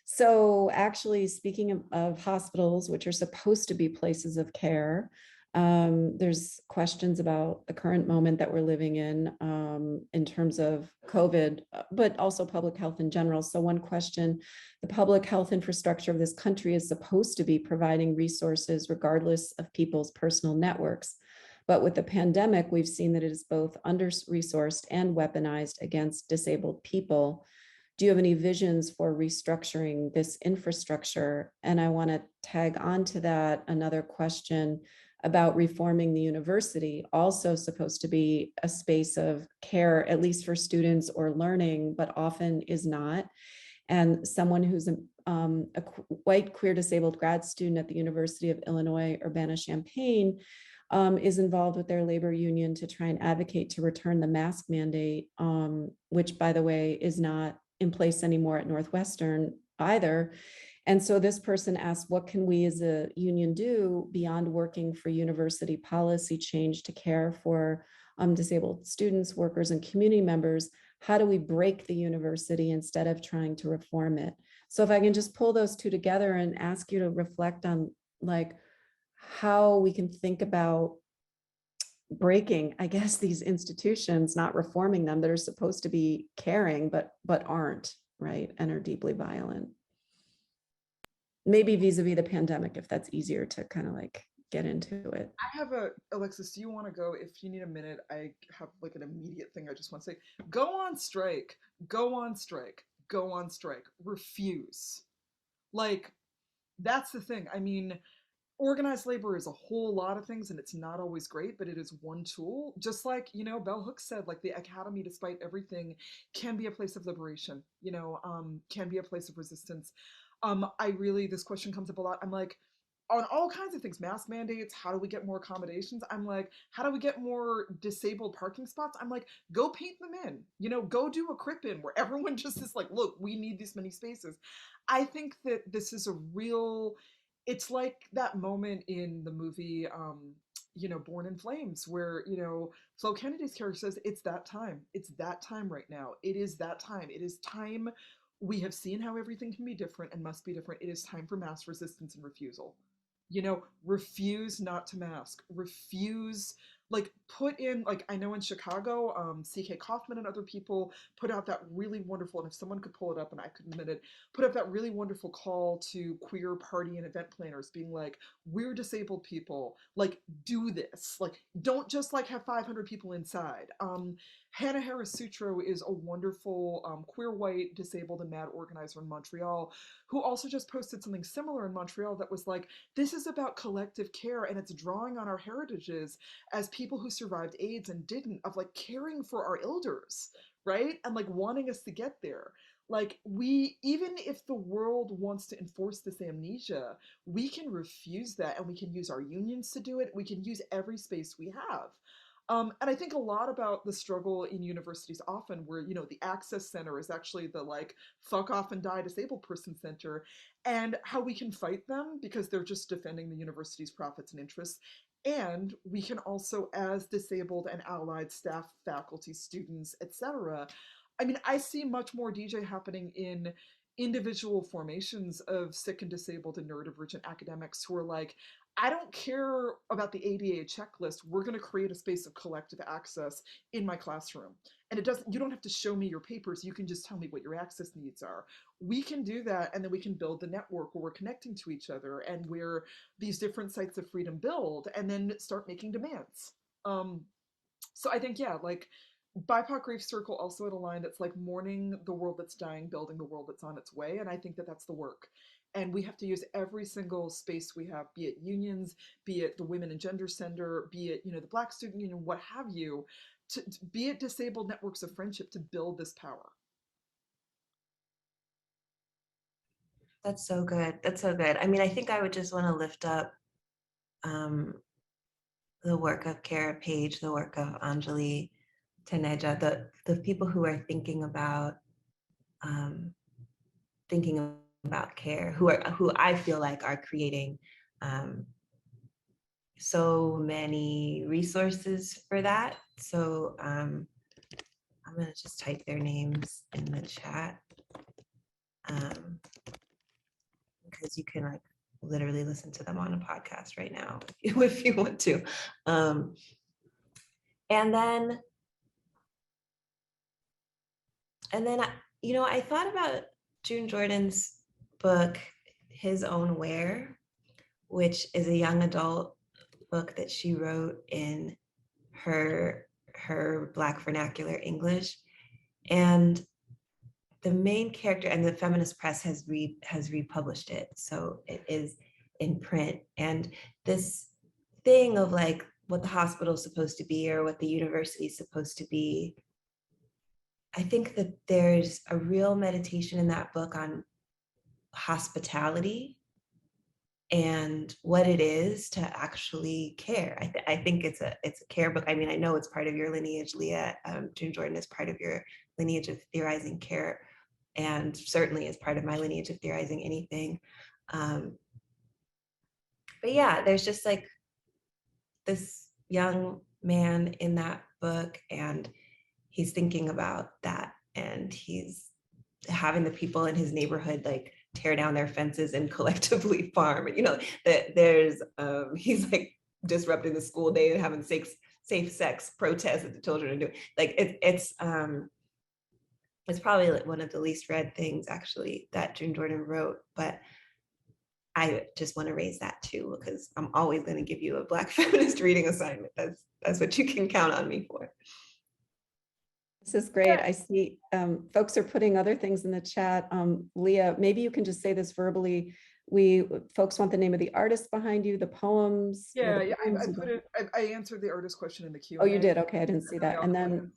So actually, speaking of hospitals, which are supposed to be places of care, there's questions about the current moment that we're living in terms of COVID, but also public health in general. So one question, the public health infrastructure of this country is supposed to be providing resources regardless of people's personal networks. But with the pandemic, we've seen that it is both under-resourced and weaponized against disabled people. Do you have any visions for restructuring this infrastructure? And I want to tag on to that another question about reforming the university, also supposed to be a space of care, at least for students or learning, but often is not. And someone who's a white queer disabled grad student at the University of Illinois, Urbana-Champaign, is involved with their labor union to try and advocate to return the mask mandate, which, by the way, is not in place anymore at Northwestern either. And so this person asked, what can we as a union do beyond working for university policy change to care for disabled students, workers, and community members? How do we break the university instead of trying to reform it? So if I can just pull those two together and ask you to reflect on like how we can think about breaking, I guess, these institutions, not reforming them, that are supposed to be caring, but aren't, right? And are deeply violent. Maybe vis-a-vis the pandemic, if that's easier to kind of like get into it. I have Alexis, do you want to go? If you need a minute, I have like an immediate thing I just want to say. Go on strike, go on strike, go on strike, refuse. Like, that's the thing. I mean, organized labor is a whole lot of things and it's not always great, but it is one tool. Just like, Bell Hooks said, like the academy, despite everything, can be a place of liberation, can be a place of resistance. This question comes up a lot. I'm like, on all kinds of things, mask mandates, how do we get more accommodations? I'm like, how do we get more disabled parking spots? I'm like, go paint them in, go do a crip in where everyone just is like, look, we need this many spaces. I think that this is it's like that moment in the movie, Born in Flames, where, Flo Kennedy's character says, it's that time. It's that time right now. It is that time. It is time. We have seen how everything can be different and must be different. It is time for mass resistance and refusal. Refuse not to mask. Refuse, put in, I know in Chicago, C.K. Kaufman and other people put out that really wonderful, and if someone could pull it up and I could admit it, put up that really wonderful call to queer party and event planners being like, we're disabled people, do this. Don't just have 500 people inside. Hannah Harris Sutro is a wonderful queer white disabled and mad organizer in Montreal who also just posted something similar in Montreal that was like, this is about collective care and it's drawing on our heritages as people who survived AIDS and didn't, of caring for our elders, right? And wanting us to get there. Even if the world wants to enforce this amnesia, we can refuse that and we can use our unions to do it. We can use every space we have. And I think a lot about the struggle in universities often where, the access center is actually the fuck off and die disabled person center, and how we can fight them because they're just defending the university's profits and interests. And we can also, as disabled and allied staff, faculty, students, etc. I mean, I see much more DJ happening in individual formations of sick and disabled and neurodivergent academics who are like, I don't care about the ADA checklist. We're going to create a space of collective access in my classroom. And you don't have to show me your papers. You can just tell me what your access needs are. We can do that. And then we can build the network where we're connecting to each other and where these different sites of freedom build and then start making demands. So I think, yeah, BIPOC Grief Circle also had a line that's mourning the world that's dying, building the world that's on its way. And I think that that's the work. And we have to use every single space we have, be it unions, be it the Women and Gender Center, be it, the Black Student Union, what have you, to be it disabled networks of friendship to build this power. That's so good. That's so good. I mean, I think I would just want to lift up the work of Kara Page, the work of Anjali Taneja, the people who are thinking about care, who I feel like are creating so many resources for that. So I'm gonna just type their names in the chat, because you can like literally listen to them on a podcast right now if you want to. And then I thought about June Jordan's book, His Own Where, which is a young adult book that she wrote in her Black vernacular English. And the main character, and the feminist press has republished it, so it is in print. And this thing of like what the hospital is supposed to be or what the university is supposed to be, I think that there's a real meditation in that book on hospitality and what it is to actually care. I think it's a care book. I mean, I know it's part of your lineage, Leah. June Jordan is part of your lineage of theorizing care, and certainly is part of my lineage of theorizing anything. But yeah, there's just like this young man in that book, and he's thinking about that, and he's having the people in his neighborhood like tear down their fences and collectively farm. You know, that there's he's like disrupting the school day and having safe sex protests that the children are doing. Like it's probably like one of the least read things actually that June Jordan wrote, but I just want to raise that too, because I'm always going to give you a Black feminist reading assignment. That's what you can count on me for. This is great. I see folks are putting other things in the chat. Leah, maybe you can just say this verbally. Folks want the name of the artist behind you, the poems. Yeah, the poems I answered the artist question in the Q&A. Oh, you did? Okay, I didn't see that. And then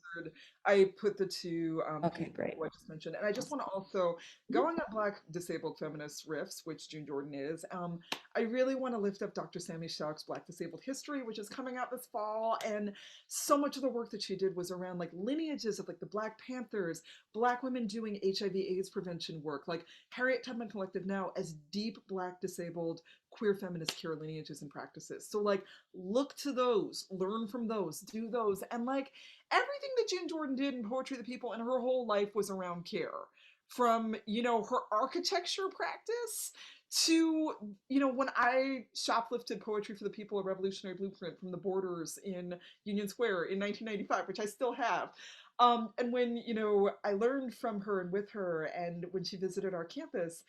I put the two okay, great. I just mentioned. And I just want to also, going on Black disabled feminist riffs, which June Jordan is, I really want to lift up Dr. Sammy Schauk's Black Disabled History, which is coming out this fall. And so much of the work that she did was around like lineages of like the Black Panthers, Black women doing HIV/AIDS prevention work, like Harriet Tubman Collective now as deep Black disabled queer feminist care lineages and practices. So like look to those, learn from those, do those. And like everything that June Jordan did in Poetry of the People and her whole life was around care. From, you know, her architecture practice to, you know, when I shoplifted Poetry for the People, a revolutionary blueprint from the Borders in Union Square in 1995, which I still have. And when, you know, I learned from her and with her, and when she visited our campus,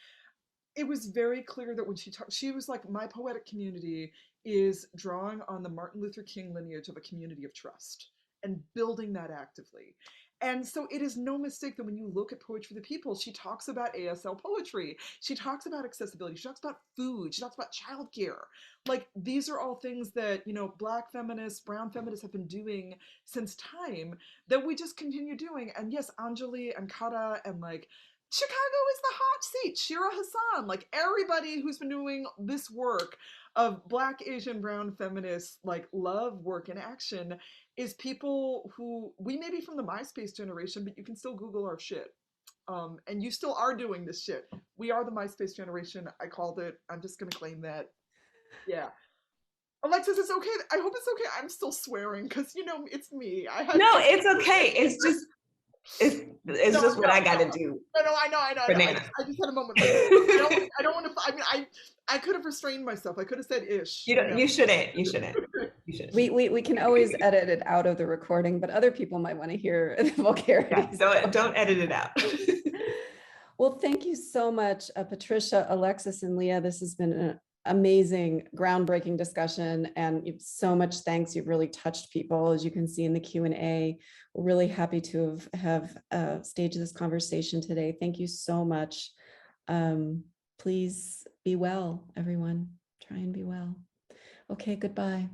it was very clear that when she talked, she was like, my poetic community is drawing on the Martin Luther King lineage of a community of trust and building that actively. And so it is no mistake that when you look at Poetry for the People, she talks about ASL poetry. She talks about accessibility. She talks about food. She talks about childcare. Like, these are all things that, you know, Black feminists, brown feminists have been doing since time that we just continue doing. And yes, Anjali and Kara and like, Chicago is the hot seat. Shira Hassan, like everybody who's been doing this work of Black, Asian, brown feminists, like love, work, and action is people who, we may be from the MySpace generation, but you can still Google our shit. And you still are doing this shit. We are the MySpace generation. I called it. I'm just going to claim that. Yeah. Alexis, it's okay. I hope it's okay. I'm still swearing because, you know, it's me. No, it's okay. It's just, it's just what I got to do. No, I know. I just had a moment. I don't want to. I mean, I could have restrained myself. I could have said ish. You shouldn't. We can always edit it out of the recording, but other people might want to hear the vulgarity. Yeah, don't edit it out. Well, thank you so much, Patricia, Alexis, and Leah. This has been an amazing, groundbreaking discussion, and so much thanks. You've really touched people, as you can see in the Q&A. We're really happy to have staged this conversation today. Thank you so much. Please be well, everyone. Try and be well. Okay, goodbye.